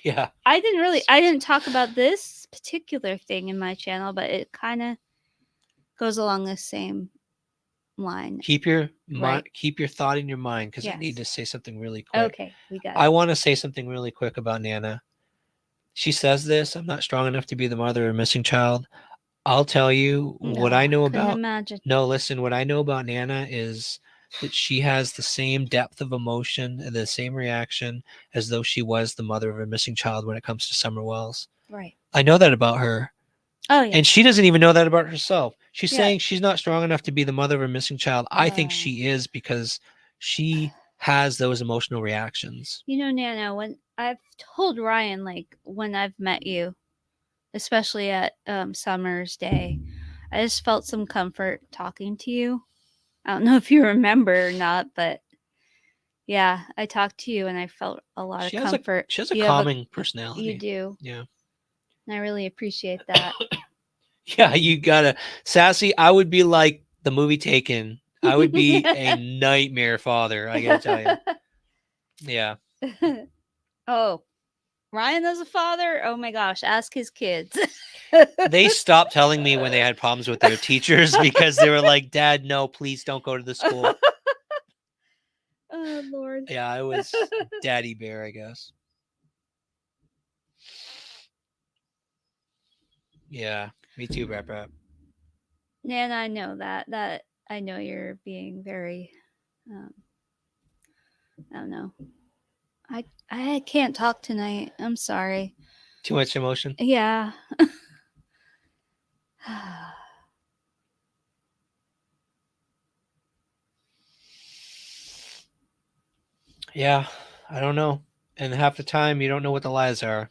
yeah. I didn't talk about this particular thing in my channel, but it kind of goes along the same line. Keep your keep your thought in your mind, because I need to say something really quick. Okay, we got it. I want to say something really quick about Nana. She says this: I'm not strong enough to be the mother of a missing child. I'll tell you what I know about. No, listen, what I know about Nana is that she has the same depth of emotion and the same reaction as though she was the mother of a missing child when it comes to Summer Wells. Right. I know that about her. Oh, yeah. And she doesn't even know that about herself. She's saying she's not strong enough to be the mother of a missing child. I think she is, because she has those emotional reactions. Nana, when I've told Ryan, like, when I've met you, especially at Summer's Day, I just felt some comfort talking to you. I don't know if you remember or not, but yeah, I talked to you and I felt a lot of comfort. She has a calming personality. You do. Yeah. And I really appreciate that. Yeah, you gotta. Sassy, I would be like the movie Taken. I would be a nightmare father, I gotta tell you. Yeah. Oh, Ryan as a father? Oh my gosh, ask his kids. They stopped telling me when they had problems with their teachers because they were like, Dad, no, please don't go to the school. Oh, Lord. Yeah, I was Daddy Bear, I guess. Yeah, me too, Rap Rap. And I know that I know you're being very, I don't know. I can't talk tonight. I'm sorry. Too much emotion? Yeah. Yeah, I don't know. And half the time, you don't know what the lies are,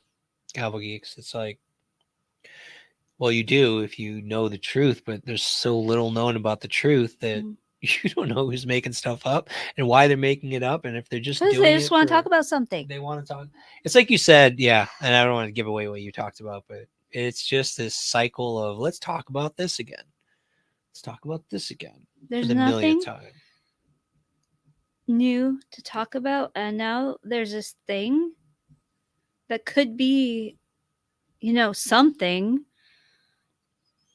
Gavel Geeks. It's like, well, you do if you know the truth, but there's so little known about the truth that you don't know who's making stuff up and why they're making it up, and if they're just doing they just want to talk about something. They want to talk. It's like you said, yeah, and I don't want to give away what you talked about, but it's just this cycle of let's talk about this again. Let's talk about this again. There's nothing new to talk about, and now there's this thing that could be, something,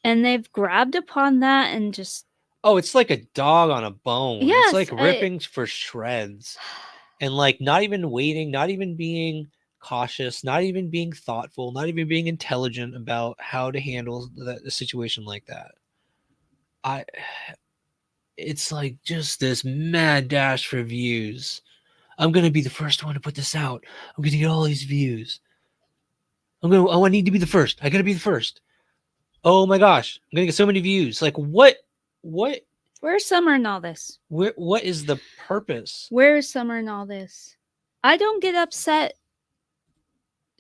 and they've grabbed upon that and just it's like a dog on a bone. Yes, it's like ripping for shreds, and like not even waiting, not even being cautious, not even being thoughtful, not even being intelligent about how to handle a situation like that. It's like just this mad dash for views. I'm gonna be the first one to put this out. I'm gonna get all these views. I need to be the first. I gotta be the first. Oh my gosh, I'm gonna get so many views. Like what? Where's Summer in all this? What is the purpose? Where's Summer in all this? I don't get upset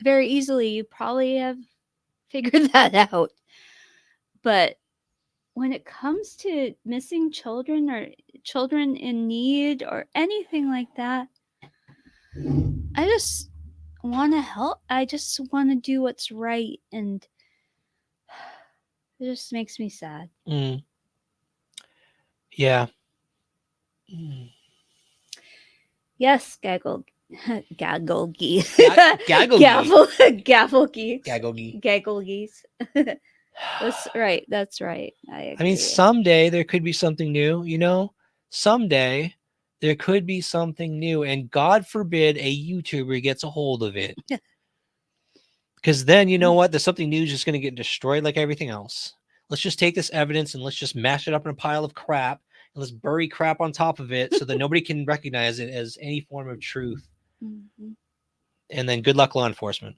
very easily. You probably have figured that out. But when it comes to missing children or children in need or anything like that, I just want to help. I just want to do what's right, and it just makes me sad. Yeah. Yes, gaggle geese. Gaggle geese. Gaggle geese. That's right. That's right. I mean, someday there could be something new, someday there could be something new, and God forbid a YouTuber gets a hold of it. Because then, you know what? There's something new just going to get destroyed like everything else. Let's just take this evidence and let's just mash it up in a pile of crap and let's bury crap on top of it so that nobody can recognize it as any form of truth. And then good luck, law enforcement.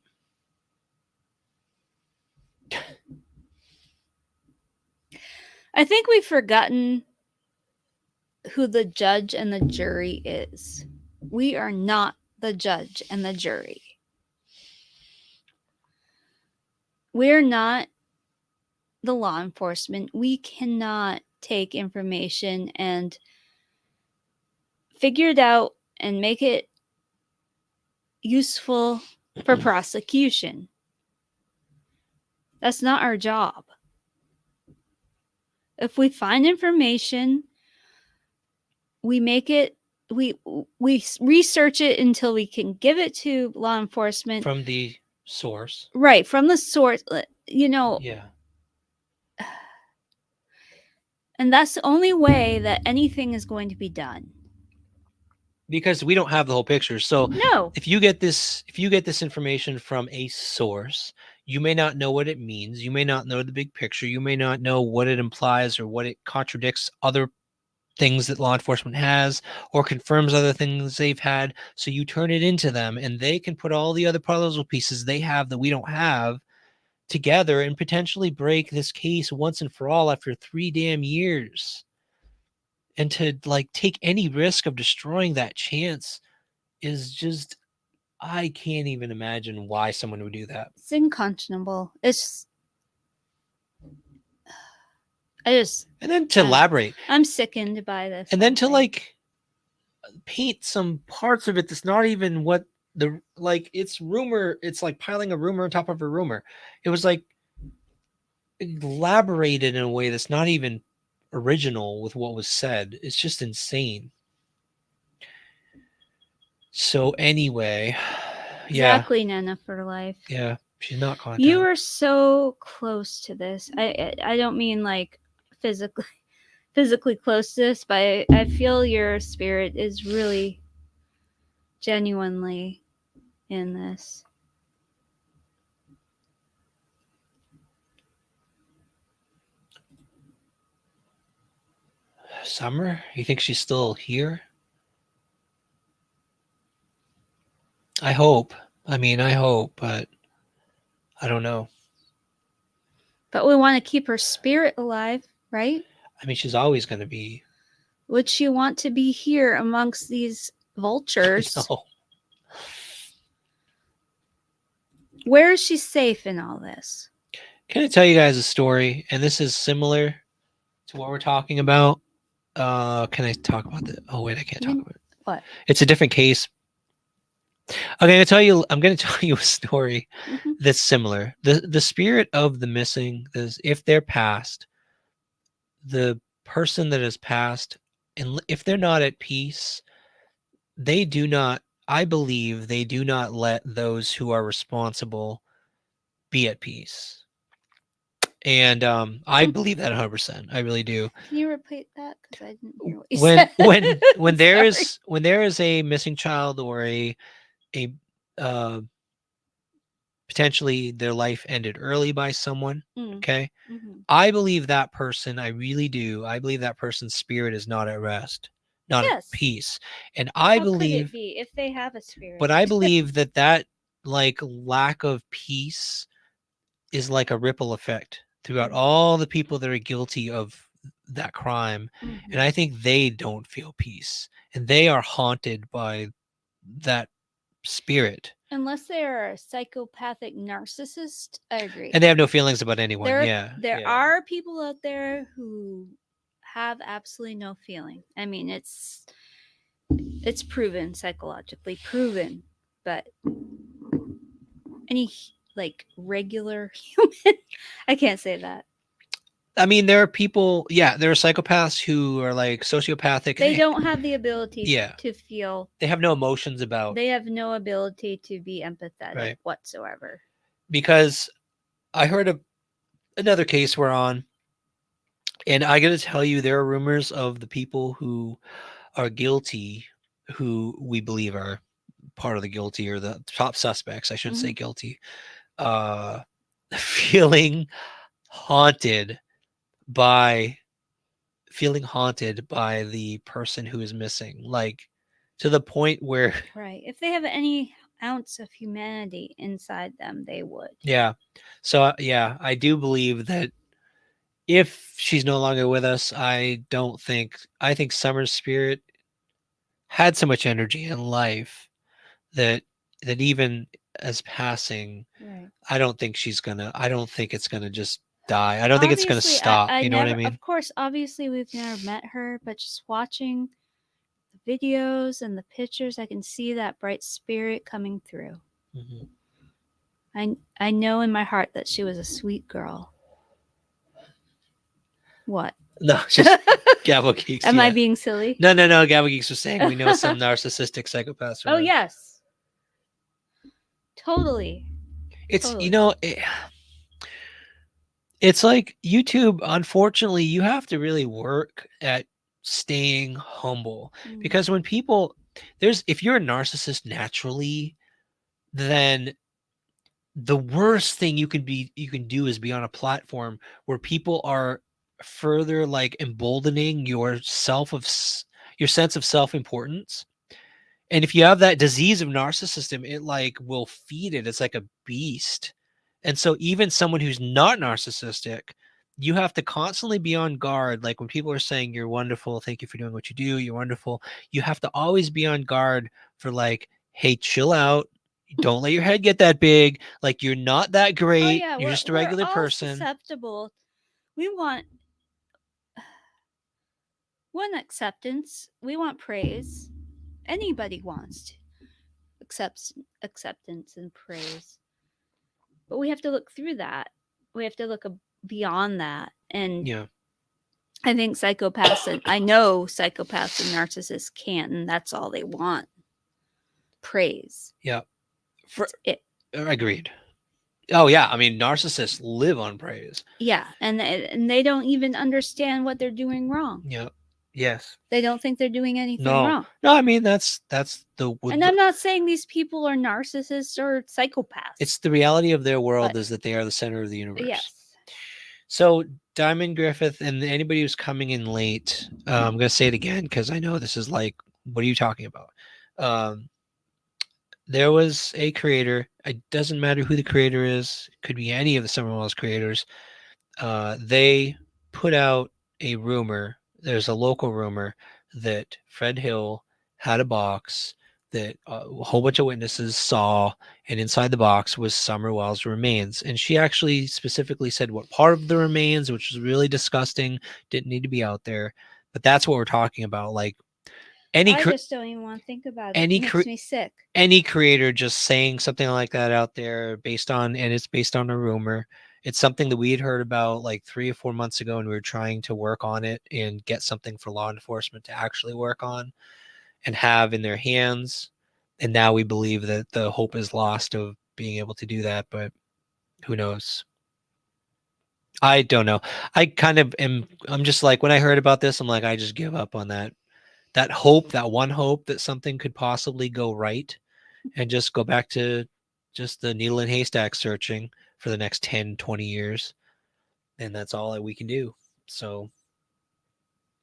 I think we've forgotten who the judge and the jury is. We are not the judge and the jury. We're not the law enforcement. We cannot take information and figure it out and make it useful for prosecution. That's not our job. If we find information, we make it, we research it until we can give it to law enforcement from the source. Right, from the source, you know. Yeah. And that's the only way that anything is going to be done. Because we don't have the whole picture. So no, if you get this information from a source, you may not know what it means. You may not know the big picture. You may not know what it implies or what it contradicts other things that law enforcement has or confirms other things they've had. So you turn it into them and they can put all the other puzzle pieces they have that we don't have together and potentially break this case once and for all after 3 damn years. And to like take any risk of destroying that chance is just, I can't even imagine why someone would do that. It's unconscionable. And then to elaborate, I'm sickened by this. And then to like paint some parts of it that's not even what the, like, it's rumor. It's like piling a rumor on top of a rumor. It was like elaborated in a way that's not even original with what was said. It's just insane. So anyway, yeah. Exactly, Nana for life. Yeah, she's not content. You are so close to this. I don't mean like physically close to this, but I feel your spirit is really genuinely in this. Summer, you think she's still here? I hope. I hope, but I don't know. But we want to keep her spirit alive, right? She's always going to be. Would she want to be here amongst these vultures? No. Where is she safe in all this? Can I tell you guys a story? And this is similar to what we're talking about. Can I talk about that? Oh wait, I can't talk about it. What? It's a different case. I'm going to tell you a story that's similar. The spirit of the missing is, if they're passed, the person that has passed, and if they're not at peace, I believe they do not let those who are responsible be at peace. And I believe that 100%. I really do. Can you repeat that? Because I didn't hear what you said. When there is a missing child or a potentially their life ended early by someone, okay? I believe that person, I really do. I believe that person's spirit is not at rest, not at peace. And I believe, could it be if they have a spirit? But I believe that like lack of peace is like a ripple effect throughout all the people that are guilty of that crime. And I think they don't feel peace and they are haunted by that spirit. Unless they are a psychopathic narcissist, I agree. And they have no feelings about anyone. There are people out there who have absolutely no feeling. It's proven, psychologically proven, but any like regular human, I can't say that. There are people, there are psychopaths who are like sociopathic. They don't have the ability to feel. They have no emotions about. They have no ability to be empathetic whatsoever. Because I heard another case we're on, and I got to tell you, there are rumors of the people who are guilty, who we believe are part of the guilty or the top suspects, I shouldn't say guilty, feeling haunted by the person who is missing, like to the point where if they have any ounce of humanity inside them, they would. So I do believe that if she's no longer with us, I think Summer's spirit had so much energy and life that even as passing, Right. I don't think it's gonna just die. I don't think it's gonna Obviously, stop. I You know what I never, mean? of course, obviously, we've never met her, but just watching the videos and the pictures, I can see that bright spirit coming through. Mm-hmm. I know in my heart that she was a sweet girl. What? No, just Gabble Geeks. Am I Yeah. being silly? No. Gabble Geeks was saying we know some narcissistic psychopaths. Oh, yes. Totally. It's Totally. it's like YouTube. Unfortunately, you have to really work at staying humble because when people if you're a narcissist naturally, then the worst thing you can do is be on a platform where people are further like emboldening your sense of self-importance. And if you have that disease of narcissism, it like will feed it. It's like a beast. And so even someone who's not narcissistic, you have to constantly be on guard. Like when people are saying you're wonderful, thank you for doing what you do, you're wonderful, you have to always be on guard for like, hey, chill out. Don't let your head get that big. Like you're not that Oh great. yeah, You're just a we're regular all person. susceptible. We want acceptance. We want praise. Anybody wants acceptance and praise, but we have to look through that. We have to look beyond that. And Yeah. I think I know psychopaths and narcissists can't, and that's all they want. Praise. Yeah. That's it. Agreed. Oh yeah, I mean narcissists live on praise. Yeah, and they don't even understand what they're doing wrong. Yeah. Yes. They don't think they're doing anything wrong. No, I mean that's And I'm not saying these people are narcissists or psychopaths. It's the reality of their world is that they are the center of the universe. Yes. So Diamond Griffith and anybody who's coming in late, I'm going to say it again because I know this is like, what are you talking about? There was a creator. It doesn't matter who the creator is. It could be any of the Summerwell's creators. They put out a rumor. There's a local rumor that Fred Hill had a box that a whole bunch of witnesses saw, and inside the box was Summerwell's remains. And she actually specifically said what part of the remains, which was really disgusting, didn't need to be out there. But that's what we're talking about. Like I just don't even want to think about it. It makes me sick. Any creator just saying something like that out there and it's based on a rumor. It's something that we had heard about like 3 or 4 months ago, and we were trying to work on it and get something for law enforcement to actually work on and have in their hands. And now we believe that the hope is lost of being able to do that, but who knows? I don't know. I'm just like, when I heard about this, I'm like, I just give up on that hope, that one hope that something could possibly go right, and just go back to just the needle in haystack searching for the next 10, 20 years. And that's all that we can do. So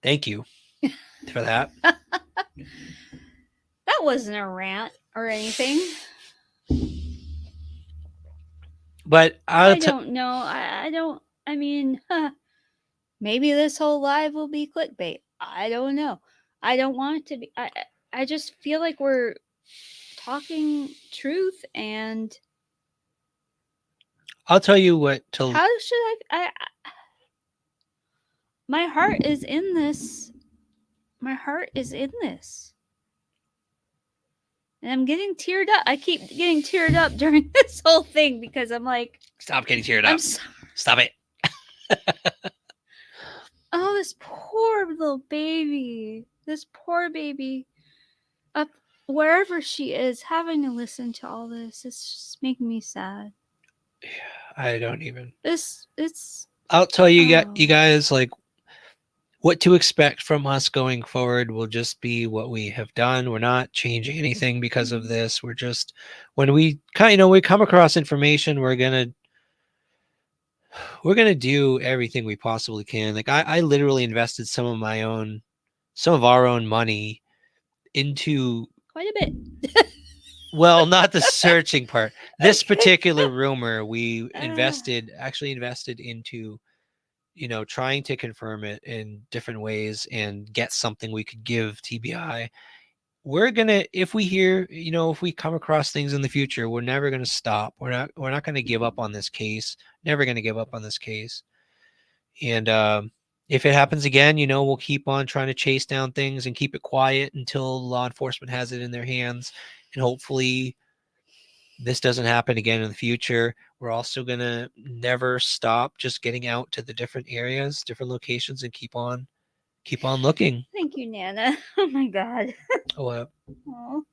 thank you for that. That wasn't a rant or anything. But I don't know. I mean, maybe this whole live will be clickbait. I don't know. I don't want it to be. I just feel like we're talking truth, and I'll tell you what. How should I? My heart is in this. My heart is in this. And I'm getting teared up. I keep getting teared up during this whole thing because I'm like, stop getting teared up. I'm sorry. Stop it. Oh, this poor little baby. This poor baby. Up wherever she is, having to listen to all this. It's just making me sad. I don't even. It's. I'll tell you, you guys, like, what to expect from us going forward will just be what we have done. We're not changing anything because of this. We're just, when we we come across information, we're gonna do everything we possibly can. Like I literally invested some of our own money into quite a bit. Well, not the searching part. This particular rumor we actually invested into trying to confirm it in different ways and get something we could give TBI. We're gonna, if we hear, if we come across things in the future, we're never gonna stop. We're not gonna give up on this case. Never gonna give up on this case. And if it happens again, we'll keep on trying to chase down things and keep it quiet until law enforcement has it in their hands. And hopefully this doesn't happen again in the future. We're also gonna never stop just getting out to the different areas, different locations, and keep on looking. Thank you, Nana. Oh my God. Oh, Oh.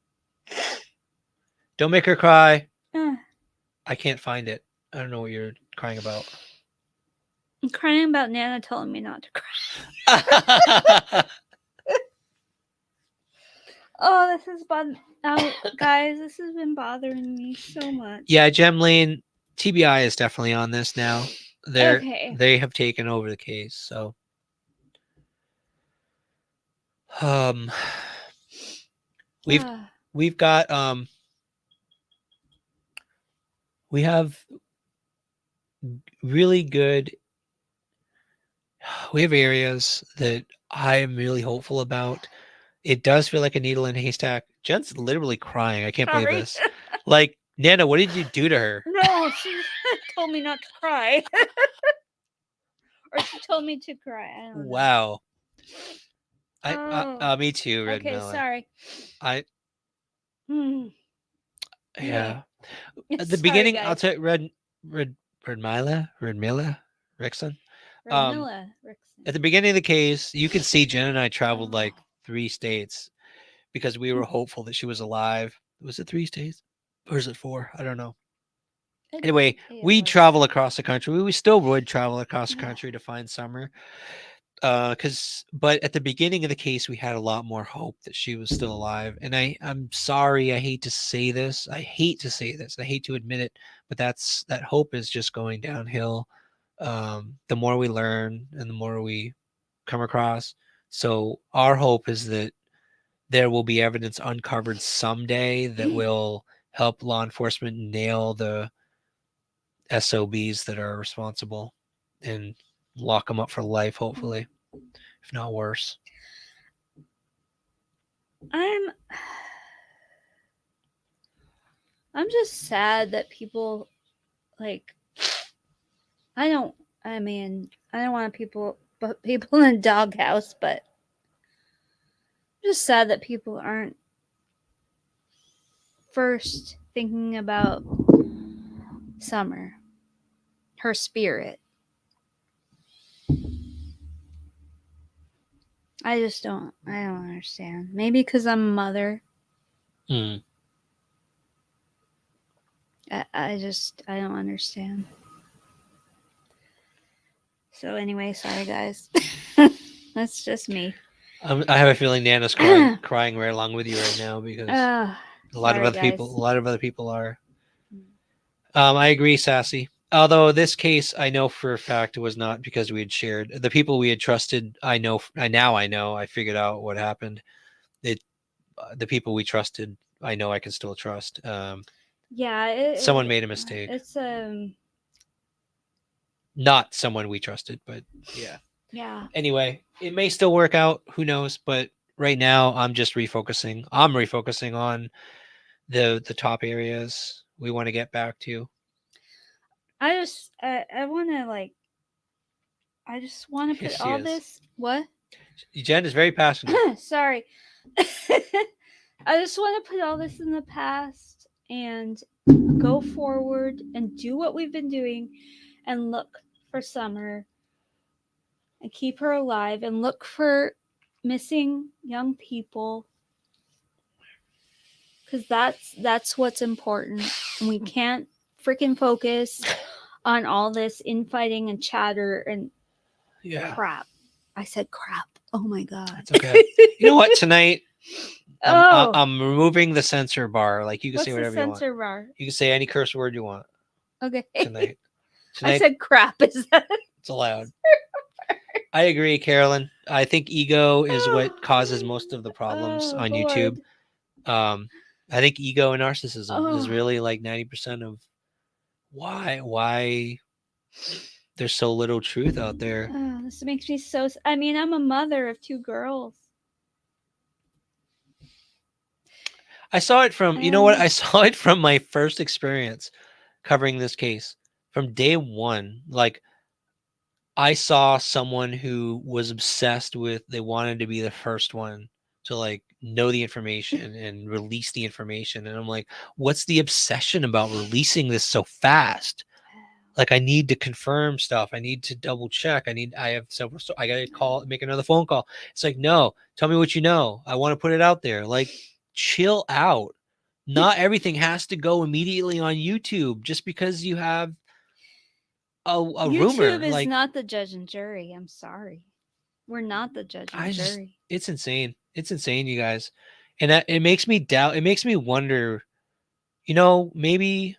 Don't make her cry. I can't find it. I don't know what you're crying about. I'm crying about Nana telling me not to cry. Oh, this is guys. This has been bothering me so much. Yeah, Gem Lane, TBI is definitely on this now. They have taken over the case. So, we've got we have really good. We have areas that I am really hopeful about. It does feel like a needle in a haystack. Jen's literally crying. I can't believe this. Like, Nana, what did you do to her? No, she told me not to cry. Or she told me to cry. I don't know. Wow. Me too, Red Okay, Miller. sorry. Yeah. At the Sorry, beginning, guys. I'll tell you, Red Miller, Rickson. At the beginning of the case, you could see Jen and I traveled like 3 states because we were hopeful that she was alive. Was it 3 states? Or is it 4? I don't know. Anyway, we travel across the country. We still would travel across the country to find Summer. But at the beginning of the case, we had a lot more hope that she was still alive. And I'm sorry, I hate to say this. I hate to admit it, but that hope is just going downhill. The more we learn and the more we come across. So our hope is that there will be evidence uncovered someday that will help law enforcement nail the SOBs that are responsible and lock them up for life, hopefully, if not worse. I'm just sad that people I don't want people in a doghouse, but I'm just sad that people aren't first thinking about Summer, her spirit. I don't understand. Maybe because I'm a mother. I don't understand. So anyway, sorry guys. That's just me. I have a feeling Nana's crying right along with you right now because a lot of other people are. I agree, Sassy. Although this case, I know for a fact it was not because we had shared the people we had trusted. I figured out what happened. The people we trusted, I know I can still trust. Someone made a mistake. It's not someone we trusted, but yeah. Yeah. Anyway, it may still work out. Who knows? But right now, I'm just refocusing. I'm refocusing on the top areas we want to get back to. I just want to put all this. What? Jen is very passionate. Sorry. I just want to put all this in the past and go forward and do what we've been doing and look for Summer and keep her alive and look for missing young people, because that's what's important. And we can't freaking focus on all this infighting and chatter and crap. I said crap. Oh my god. It's okay. You know what? Tonight I'm removing the censor bar. Like, you can say whatever you want. Censor bar? You can say any curse word you want. Okay. Tonight I said crap. Is that? It's allowed. I agree, Carolyn. I think ego is what causes most of the problems on YouTube. I think ego and narcissism is really like 90% of why there's so little truth out there. Oh, this makes me so. I mean, I'm a mother of 2 girls. I saw it from, you know what? And I saw it from my first experience covering this case from day one. Like, I saw someone who was obsessed with, they wanted to be the first one to like know the information and release the information. And I'm like, what's the obsession about releasing this so fast? Like, I need to confirm stuff. I need to double check. I have several, so I got to call, make another phone call. It's like, no, tell me what you know. I want to put it out there. Like, chill out. Not everything has to go immediately on YouTube just because you have a rumor. YouTube is Like, not the judge and jury. I'm sorry. We're not the judge and jury. it's insane. It's insane, you guys. And that, it makes me doubt, it makes me wonder, maybe,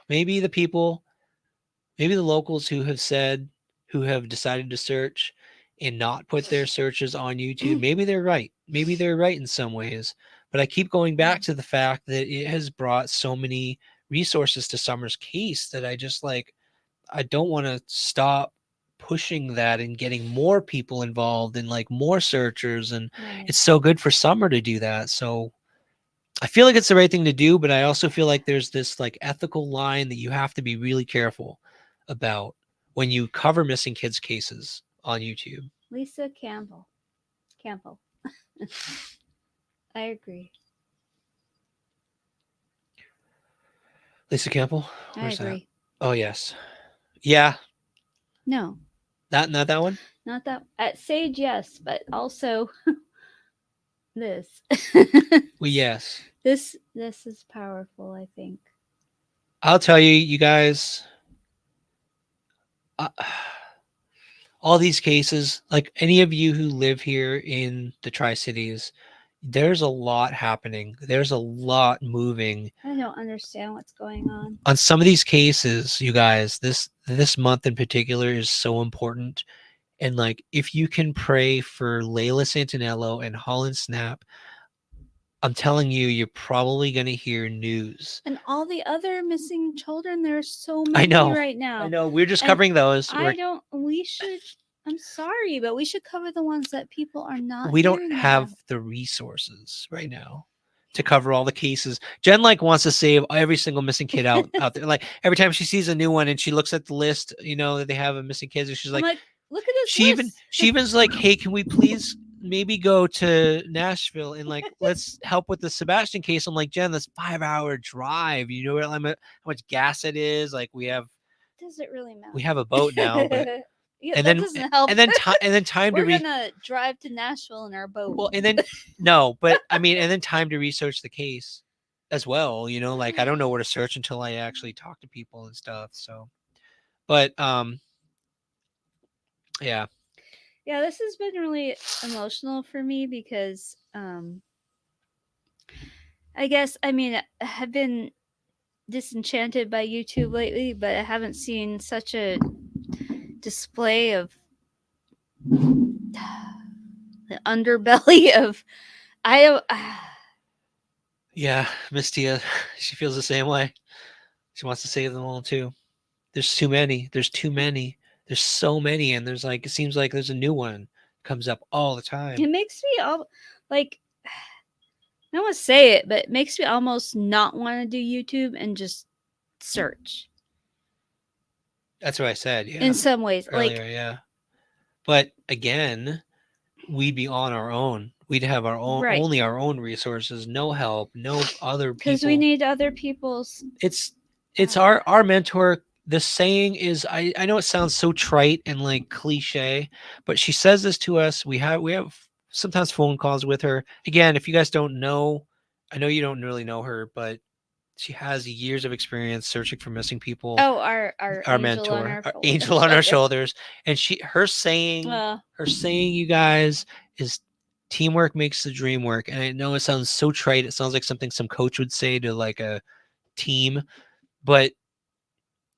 maybe the people, maybe the locals who have decided to search and not put their searches on YouTube, maybe they're right. Maybe they're right in some ways. But I keep going back to the fact that it has brought so many resources to Summer's case that I just like, I don't want to stop pushing that and getting more people involved and like more searchers. And it's so good for Summer to do that. So I feel like it's the right thing to do, but I also feel like there's this like ethical line that you have to be really careful about when you cover missing kids cases on YouTube. Lisa Campbell. I agree. Lisa Campbell? Where's I agree. That? Oh, yes. Yeah. No. Not that one? Not that. At Sage, yes, but also this. Well, yes. This is powerful, I think. I'll tell you, you guys, all these cases, like any of you who live here in the Tri-Cities, there's a lot happening. There's a lot moving. I don't understand what's going on some of these cases, you guys. This month in particular is so important. And like, if you can pray for Layla Santinello and Holland Snap, I'm telling you, you're probably going to hear news. And all the other missing children, there's so many right now. I know. We're just covering those. We should, I'm sorry, but we should cover the ones that people are not. We don't have the resources right now to cover all the cases. Jen like wants to save every single missing kid out there. Like every time she sees a new one and she looks at the list, that they have a missing kids, and she's like, look at this list. She even's like, hey, can we please maybe go to Nashville and like let's help with the Sebastian case? I'm like, Jen, that's 5-hour drive. You know how much gas it is? Like does it really matter? We have a boat now, but yeah, and that doesn't help. And then time We're gonna drive to Nashville in our boat. Well, and then no, but I mean, and then time to research the case as well. Like I don't know where to search until I actually talk to people and stuff. So, but yeah. Yeah, this has been really emotional for me because I guess I have been disenchanted by YouTube lately, but I haven't seen such a display of the underbelly of yeah, Miss Tia, she feels the same way. She wants to save them all too. There's too many. There's so many, and there's like, it seems like there's a new one comes up all the time. It makes me all like, I don't want to say it, but it makes me almost not want to do YouTube and just search. That's what I said. Yeah. In some ways, earlier, yeah. But again, we'd be on our own. We'd have our own, only our own resources, no help, no other people. Because we need other people's. It's our mentor. The saying is, I know it sounds so trite and like cliche, but she says this to us. We have sometimes phone calls with her. Again, if you guys don't know, I know you don't really know her, but she has years of experience searching for missing people. Oh, our mentor, our angel on our shoulders. And her saying, you guys, is teamwork makes the dream work. And I know it sounds so trite. It sounds like something some coach would say to like a team, but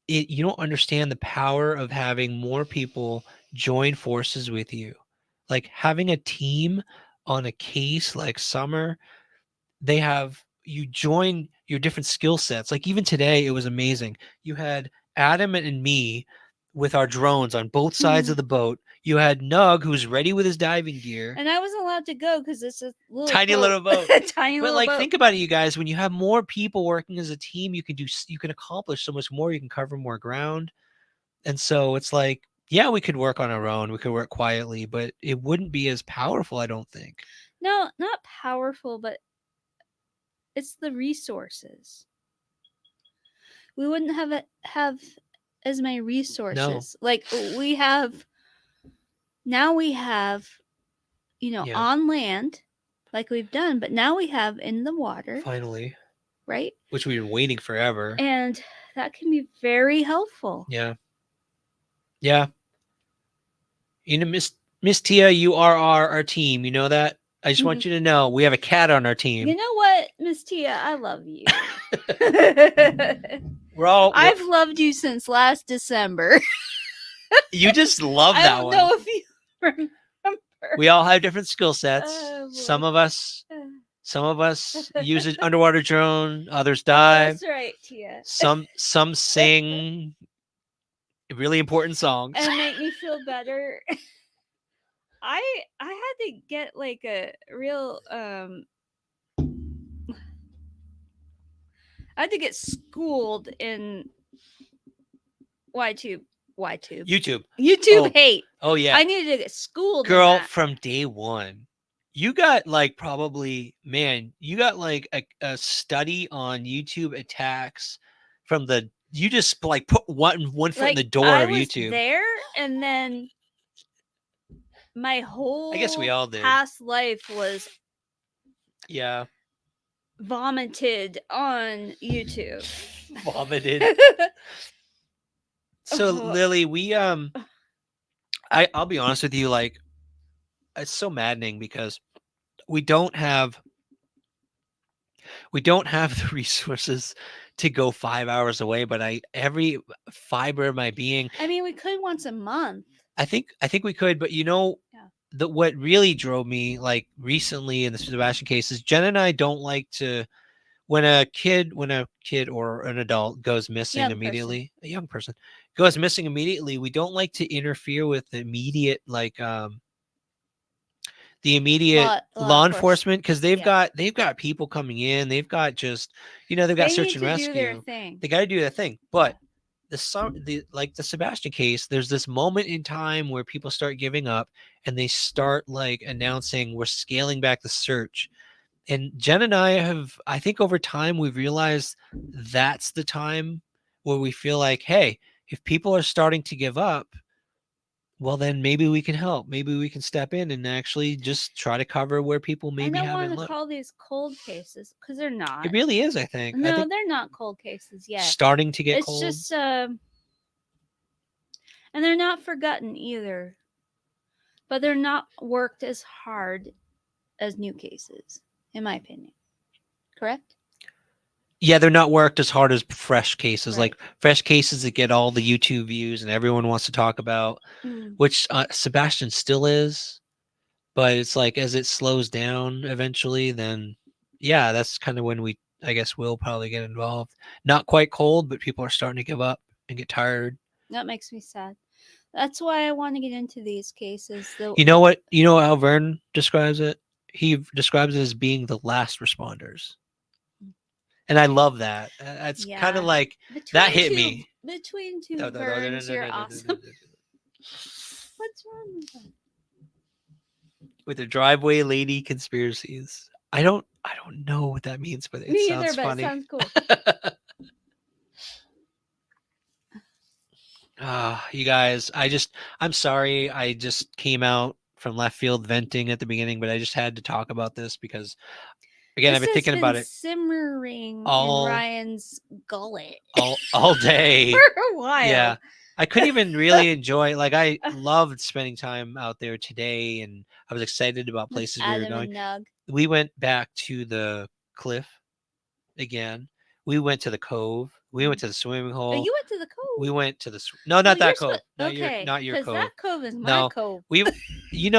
you don't understand the power of having more people join forces with you. Like having a team on a case like Summer, you join your different skill sets. Like even today, it was amazing. You had Adam and me with our drones on both sides of the boat. You had Nug, who's ready with his diving gear. And I wasn't allowed to go because it's a tiny little boat. Tiny but little like, boat. think about it, you guys. When you have more people working as a team, you can accomplish so much more. You can cover more ground. And so it's like, yeah, we could work on our own. We could work quietly, but it wouldn't be as powerful, I don't think. No, not powerful, but it's the resources. We wouldn't have as many resources. No. Like we have on land, like we've done, but now we have in the water. Finally. Right? Which we've been waiting forever. And that can be very helpful. Yeah. Yeah. You know, Miss Tia, you are our team. You know that? I just want you to know we have a cat on our team. You know what, Miss Tia? I love you. I've loved you since last December. You just love that one. I don't know if you remember. We all have different skill sets. Some of us use an underwater drone. Others dive. That's right, Tia. Some sing really important songs and make me feel better. I had to get like a real I had to get schooled in YouTube hate. Oh yeah. I needed to get schooled. Girl, from day one, you got like you got like a study on YouTube attacks from you just like put one foot in the door of YouTube. There, and then my whole I guess we all did. Past life was vomited on YouTube. Vomited. So Lily, I'll be honest with you, like it's so maddening because we don't have the resources to go 5 hours away, but every fiber of my being. I mean, we could once a month. I think we could, but what really drove me like recently in the Sebastian case is Jen and I don't like to when a kid or an adult goes missing immediately, a young person goes missing immediately, we don't like to interfere with the immediate law enforcement because they've got people coming in, they've got they've got search and rescue. They got to do their thing. But the Sebastian case, there's this moment in time where people start giving up and they start like announcing we're scaling back the search. And Jen and I think over time we've realized that's the time where we feel like, hey, if people are starting to give up, well, then maybe we can help. Maybe we can step in and actually just try to cover where people maybe haven't looked. I don't want to call these cold cases because they're not. It really is, I think. No, they're not cold cases yet. Starting to get cold. It's just, and they're not forgotten either. But they're not worked as hard as new cases, in my opinion. Correct? Yeah, they're not worked as hard as fresh cases, like fresh cases that get all the YouTube views and everyone wants to talk about, which Sebastian still is. But it's like as it slows down eventually, then yeah, that's kind of when I guess we'll probably get involved. Not quite cold, but people are starting to give up and get tired. That makes me sad. That's why I want to get into these cases. You know how Vern describes it? He describes it as being the last responders. And I love that. It's kind of like that hit me. Between two Verns, you're awesome. What's wrong with that? With the driveway lady conspiracies. I don't know what that means, but it sounds funny. It sounds cool. You guys, I'm sorry. I just came out from left field venting at the beginning, but I just had to talk about this because again, I've been thinking about it. Simmering in Ryan's gullet all day for a while. Yeah, I couldn't even really enjoy. Like, I loved spending time out there today, and I was excited about places we were going. We went back to the cliff again. We went to the cove. We went to the swimming hole. Oh, you went to the cove. We went to the not that cove. No, okay, not your cove. That cove is my cove. We, this. We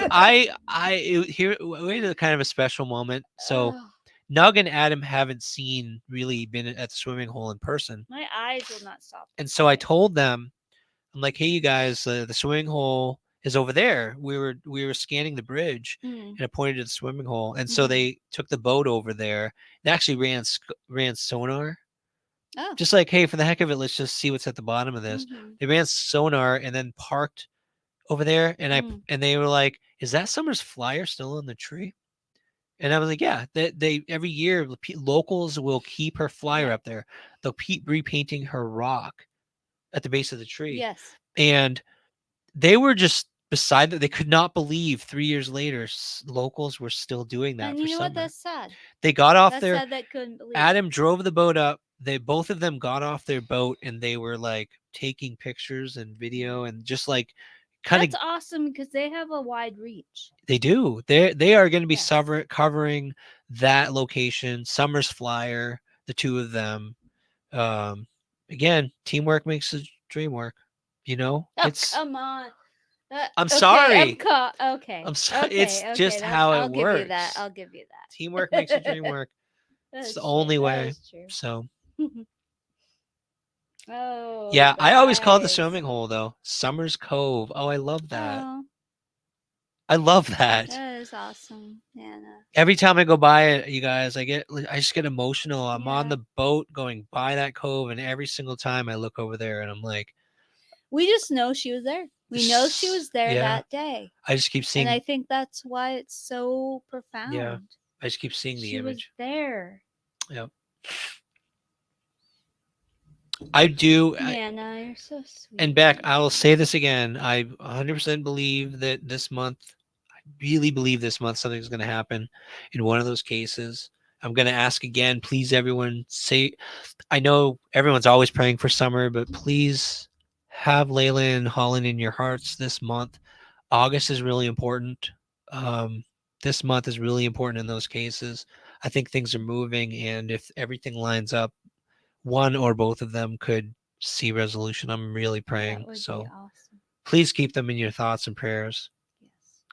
had a kind of a special moment. So Nug and Adam haven't really been at the swimming hole in person. My eyes will not stop. And so I told them, I'm like, hey, you guys, the swimming hole is over there. We were scanning the bridge, and it pointed to the swimming hole. And so they took the boat over there. They actually ran sonar. Oh. Just like, hey, for the heck of it, let's just see what's at the bottom of this. They ran sonar and then parked over there, and they were like, is that Summer's flyer still on the tree? And I was like, yeah, they every year locals will keep her flyer up there. They'll keep repainting her rock at the base of the tree. Yes. And they were just beside that. They could not believe 3 years later locals were still doing that. And for you know summer. what? That's sad. They got off That's there. sad that couldn't believe. Adam drove the boat up. They both of them got off their boat and they were like taking pictures and video and just like kind of. That's awesome because they have a wide reach. They do. They are going to be covering that location. Summer's flyer, the two of them. Again, teamwork makes the dream work. You know, Come on. I'm sorry. Okay. I'm sorry. It's just how it works. I'll give you that. Teamwork makes the dream work. It's the only way. So. Oh. Yeah, I always call it the swimming hole though. Summer's Cove. Oh, I love that. Oh. I love that. That is awesome, Anna. Every time I go by it, you guys, I just get emotional. I'm on the boat going by that cove, and every single time I look over there, and I'm like, we just know she was there. We know she was there that day. I just keep seeing, and I think that's why it's so profound. Yeah, I just keep seeing the image. She was there. Yep. I do. Anna, you're so sweet. And Beck, I will say this again. I 100% believe that this month, really believe this month something's going to happen in one of those cases. I'm going to ask again, please everyone say, I know everyone's always praying for Summer, but please have Layla and Holland in your hearts this month. August is really important. This month is really important in those cases. I think things are moving, and if everything lines up, one or both of them could see resolution. I'm really praying. So awesome. Please keep them in your thoughts and prayers.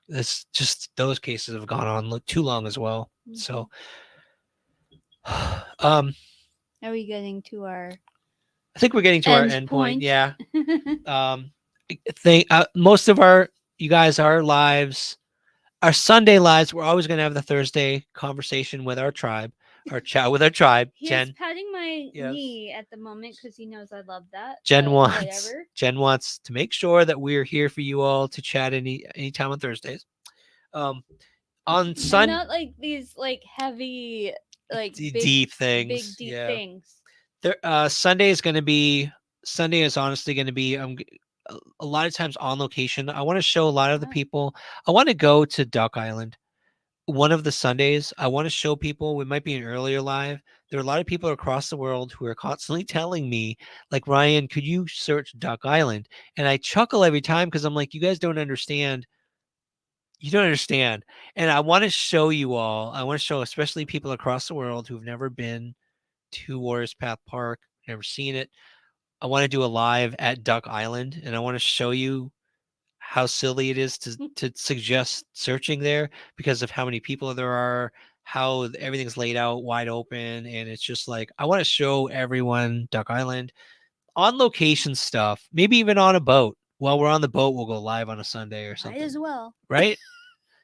Yes. It's just those cases have gone on too long as well. So are we getting to our I think we're getting to our end point. Yeah. Most of you guys, our lives, our Sunday lives, we're always going to have the Thursday conversation with our tribe, our chat with our tribe. He's patting my knee at the moment because he knows I love that. Jen wants to make sure that we're here for you all to chat anytime on Thursdays. On Sunday, not like these like heavy, like deep things. Things. Sunday is honestly going to be a lot of times on location. I want to show a lot of the people. I want to go to Duck Island. One of the Sundays, I want to show people, we might be an earlier live. There are a lot of people across the world who are constantly telling me, like, Ryan, could you search Duck Island? And I chuckle every time because I'm like, you guys don't understand. You don't understand. And I want to show you all. I want to show especially people across the world who've never been to Warriors Path Park, never seen it. I want to do a live at Duck Island, and I want to show you how silly it is to suggest searching there because of how many people there are, how everything's laid out wide open. And it's just like, I want to show everyone Duck Island on location stuff, maybe even on a boat. While we're on the boat, we'll go live on a Sunday or something. Might as well. Right?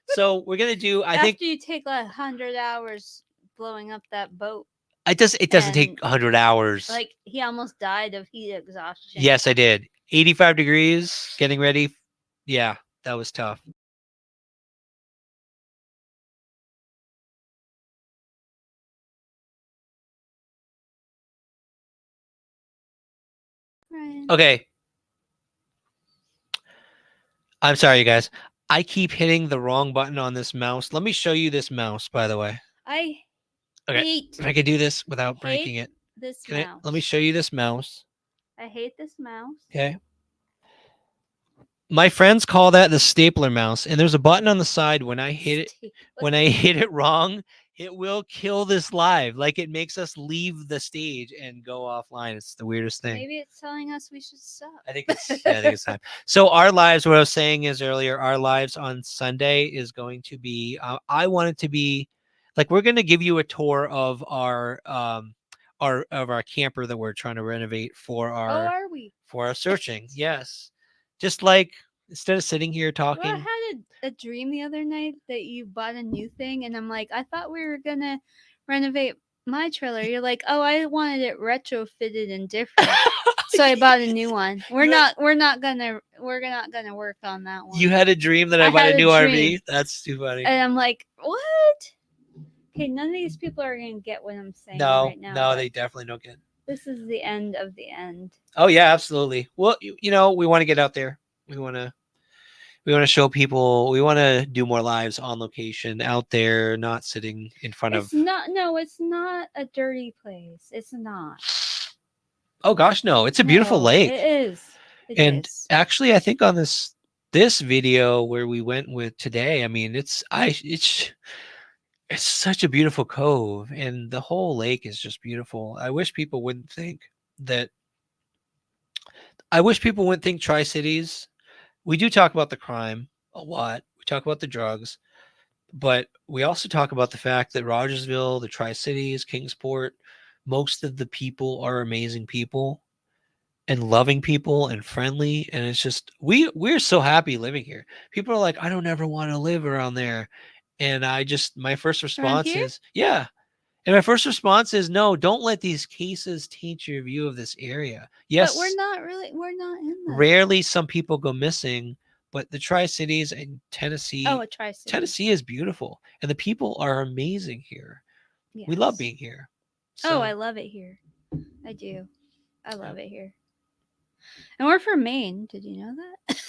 So we're going to do, I think. After you take like 100 hours blowing up that boat. It doesn't take 100 hours. Like he almost died of heat exhaustion. Yes, I did. 85 degrees, getting ready. Yeah, that was tough. Right. Okay. I'm sorry, you guys. I keep hitting the wrong button on this mouse. Let me show you this mouse, by the way. Hate. If I could do this without breaking it. Let me show you this mouse. I hate this mouse. Okay. My friends call that the stapler mouse, and there's a button on the side. When I hit it, when I hit it wrong, it will kill this live. Like it makes us leave the stage and go offline. It's the weirdest thing. Maybe it's telling us we should stop. I think it's time. So our lives, what I was saying is earlier, our lives on Sunday is going to be. I want it to be Like we're gonna give you a tour of our camper that we're trying to renovate for Oh, our are we? searching. Yes, just like instead of sitting here Well, I talking. had a dream the other night that you bought a new thing, and I'm like, I thought we were gonna renovate my trailer. You're like, oh, I wanted it retrofitted and different, so I bought a new one. We're not gonna work on that one. You had a dream that I bought a new RV. That's too funny. And I'm like, what? Okay, none of these people are gonna get what I'm saying right now. No, they definitely don't get. This is the end of the end. Oh yeah, absolutely. Well, you know, we want to get out there. We want to show people. We want to do more lives on location, out there, not sitting in front of. No, it's not a dirty place. It's not. Oh gosh, no! It's a beautiful lake. It is. And actually, I think on this video where we went with today, I mean, it's such a beautiful cove, and the whole lake is just beautiful. I wish people wouldn't think that. I wish people wouldn't think Tri-Cities. We do talk about the crime a lot. We talk about the drugs, but we also talk about the fact that Rogersville, the Tri-Cities, Kingsport, most of the people are amazing people and loving people and friendly. And it's just, we're so happy living here. People are like, I don't ever want to live around there. And my first response is, yeah. And my first response is, no, don't let these cases taint your view of this area. Yes. But we're not in them. Rarely some people go missing, but the Tri-Cities and Tennessee. Oh, Tri-Cities. Tennessee is beautiful. And the people are amazing here. Yes. We love being here. So. Oh, I love it here. I do. I love it here. And we're from Maine. Did you know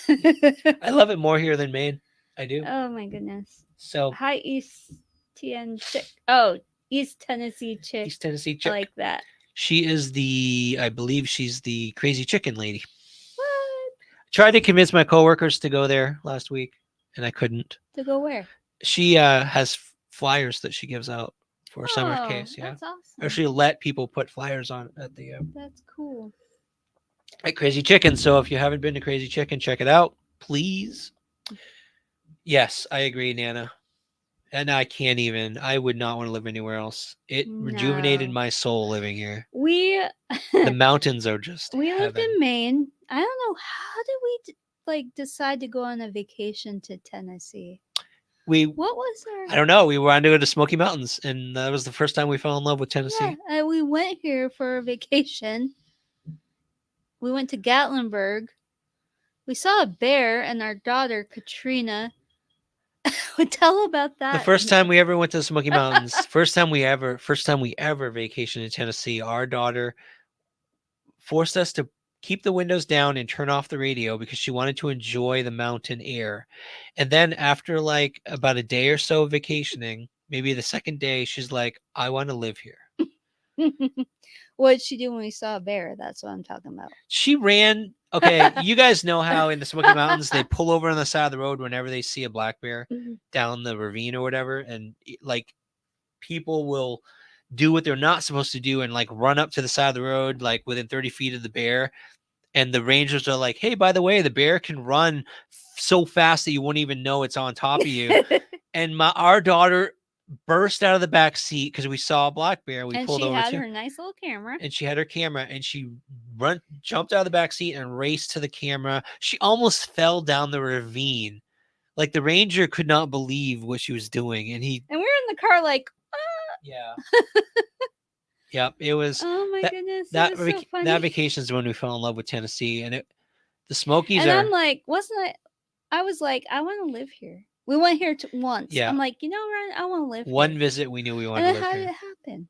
that? I love it more here than Maine. I do. Oh my goodness. So hi, East chick. Oh, East Tennessee chick. East Tennessee chick. I like that. She is I believe she's the crazy chicken lady. What? Tried to convince my coworkers to go there last week, and I couldn't. To go where? She has flyers that she gives out for a summer case. Yeah, that's awesome. Or she let people put flyers on at the. That's cool. At Crazy Chicken. So if you haven't been to Crazy Chicken, check it out, please. Yes, I agree, Nana. And I would not want to live anywhere else. It rejuvenated my soul living here. The mountains are just We heaven. lived in Maine. I don't know, how did we decide to go on a vacation to Tennessee? What was our... I don't know. We wanted to go to Smoky Mountains, and that was the first time we fell in love with Tennessee. Yeah, we went here for a vacation. We went to Gatlinburg. We saw a bear, and our daughter, Katrina, would tell about that. The first time we ever went to the Smoky Mountains, first time we ever vacationed in Tennessee, our daughter forced us to keep the windows down and turn off the radio because she wanted to enjoy the mountain air. And then after like about a day or so of vacationing, maybe the second day, she's like, I want to live here. What did she do when we saw a bear? That's what I'm talking about. She ran. Okay, you guys know how in the Smoky Mountains they pull over on the side of the road whenever they see a black bear down the ravine or whatever, and like people will do what they're not supposed to do and like run up to the side of the road like within 30 feet of the bear, and the rangers are like, hey, by the way, the bear can run so fast that you won't even know it's on top of you. And our daughter burst out of the back seat because we saw a black bear. We pulled over. And she had her nice little camera. And she had her camera, and she jumped out of the back seat and raced to the camera. She almost fell down the ravine. Like the ranger could not believe what she was doing, and we were in the car like, yeah. Yep, it was. Oh my goodness, that so funny. That vacation is when we fell in love with Tennessee, and the Smokies. And I'm like, I was like, I want to live here. We went here once. Yeah. I'm like, Ryan, I want to live here. One visit, we knew we wanted to live here. And how did it happen?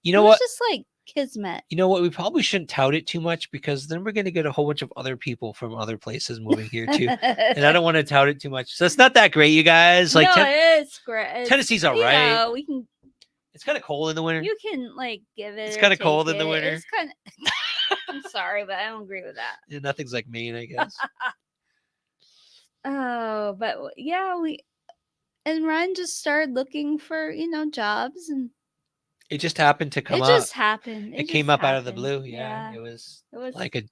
You know what? It was just like kismet. You know what? We probably shouldn't tout it too much because then we're going to get a whole bunch of other people from other places moving here too. And I don't want to tout it too much. So it's not that great, you guys. Like, no, it's great. Tennessee's all right. Yeah, we can. It's kind of cold in the winter. You can give it. It's kind of cold in the winter. It's kind of. I'm sorry, but I don't agree with that. Yeah, nothing's like Maine, I guess. Oh, but yeah, and Ryan just started looking for jobs, and it just happened to come up. It just happened. It came up out of the blue. Yeah. It was like a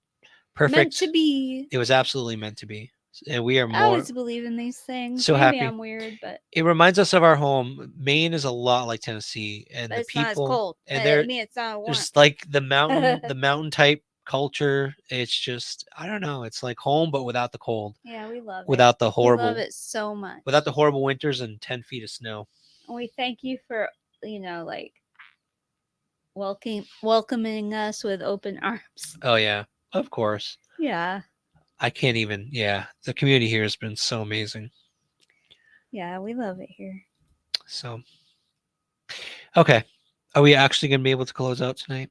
perfect. Meant to be. It was absolutely meant to be. and we are I more always believe in these things. so Maybe happy. I'm weird, but It reminds us of our home. Maine is a lot like Tennessee, and the it's not as people, cold. and I mean, it's not warm. there's like the mountain type culture. It's just, I don't know. It's like home, but without the cold, Yeah, we love it. without the We love horrible, it so much. without the horrible winters and 10 feet of snow. And we thank you for, like welcoming us with open arms. Oh yeah, of course. Yeah. I can't even. Yeah, the community here has been so amazing. Yeah, we love it here. So okay, are we actually gonna be able to close out tonight?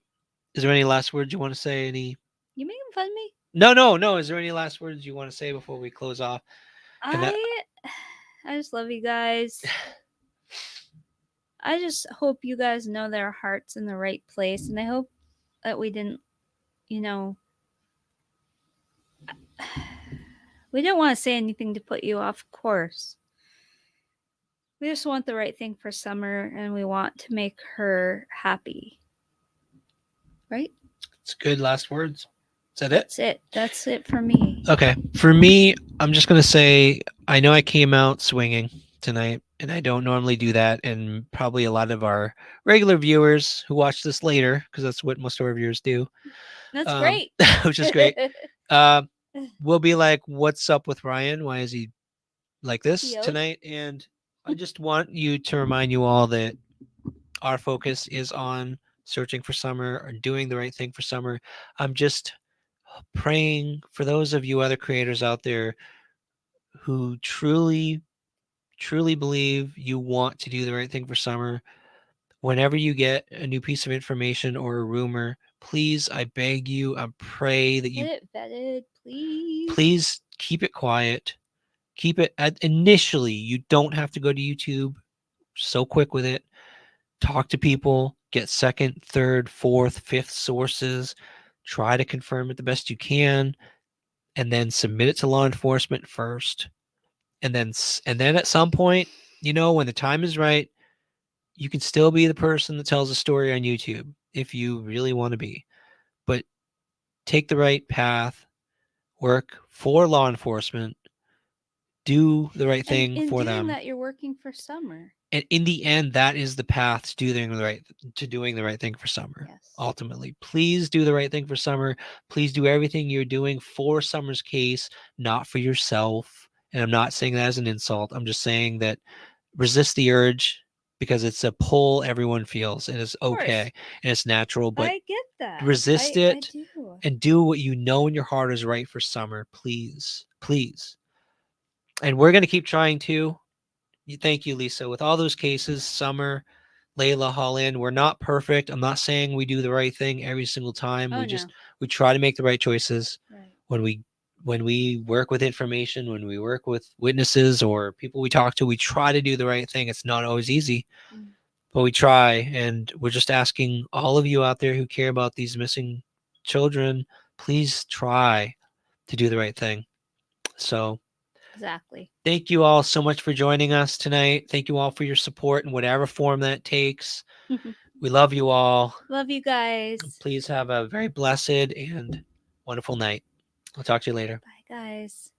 Is there any last words you want to say? Any? You making fun of me? No. Is there any last words you want to say before we close off? And that, I just love you guys. I just hope you guys know that our heart's in the right place, and I hope that we didn't, you know, we didn't want to say anything to put you off course. We just want the right thing for Summer, and we want to make her happy. Right? it's good last words. Is that it? That's it. That's it for me. Okay. For me, I'm just gonna say I know I came out swinging tonight, and I don't normally do that, and probably a lot of our regular viewers who watch this later, because that's what most of our viewers do, That's great. which is great. Uh, will be like, "What's up with Ryan? Why is he like this Yo. tonight?" And I just want you to remind you all that our focus is on searching for Summer or doing the right thing for Summer. I'm just praying for those of you other creators out there who truly believe you want to do the right thing for Summer. Whenever you get a new piece of information or a rumor, please, I beg you, I pray that you Get it vetted, please. please keep it quiet. Keep it initially. You don't have to go to YouTube so quick with it. Talk to people, get second, third, fourth, fifth sources, try to confirm it the best you can, and then submit it to law enforcement first. And then at some point, when the time is right, you can still be the person that tells a story on YouTube if you really want to be. But take the right path, work for law enforcement, do the right thing in for doing them. that, you're working for Summer. And in the end, that is the path to doing the right thing for Summer. Yes. Ultimately, please do the right thing for Summer. Please do everything you're doing for Summer's case, not for yourself. And I'm not saying that as an insult. I'm just saying that resist the urge, because it's a pull everyone feels, and it's okay and it's natural. But I get that. resist I it do. and do what you know in your heart is right for Summer. Please, please. And we're gonna keep trying to. Thank you, Lisa. With all those cases, Summer, Layla, Holland, we're not perfect. I'm not saying we do the right thing every single time. Oh, we try to make the right choices. Right. When we work with information, when we work with witnesses or people we talk to, we try to do the right thing. It's not always easy, but we try. And we're just asking all of you out there who care about these missing children, please try to do the right thing. So Exactly. thank you all so much for joining us tonight. Thank you all for your support in whatever form that takes. We love you all. Love you guys. Please have a very blessed and wonderful night. I'll talk to you later. Bye, guys.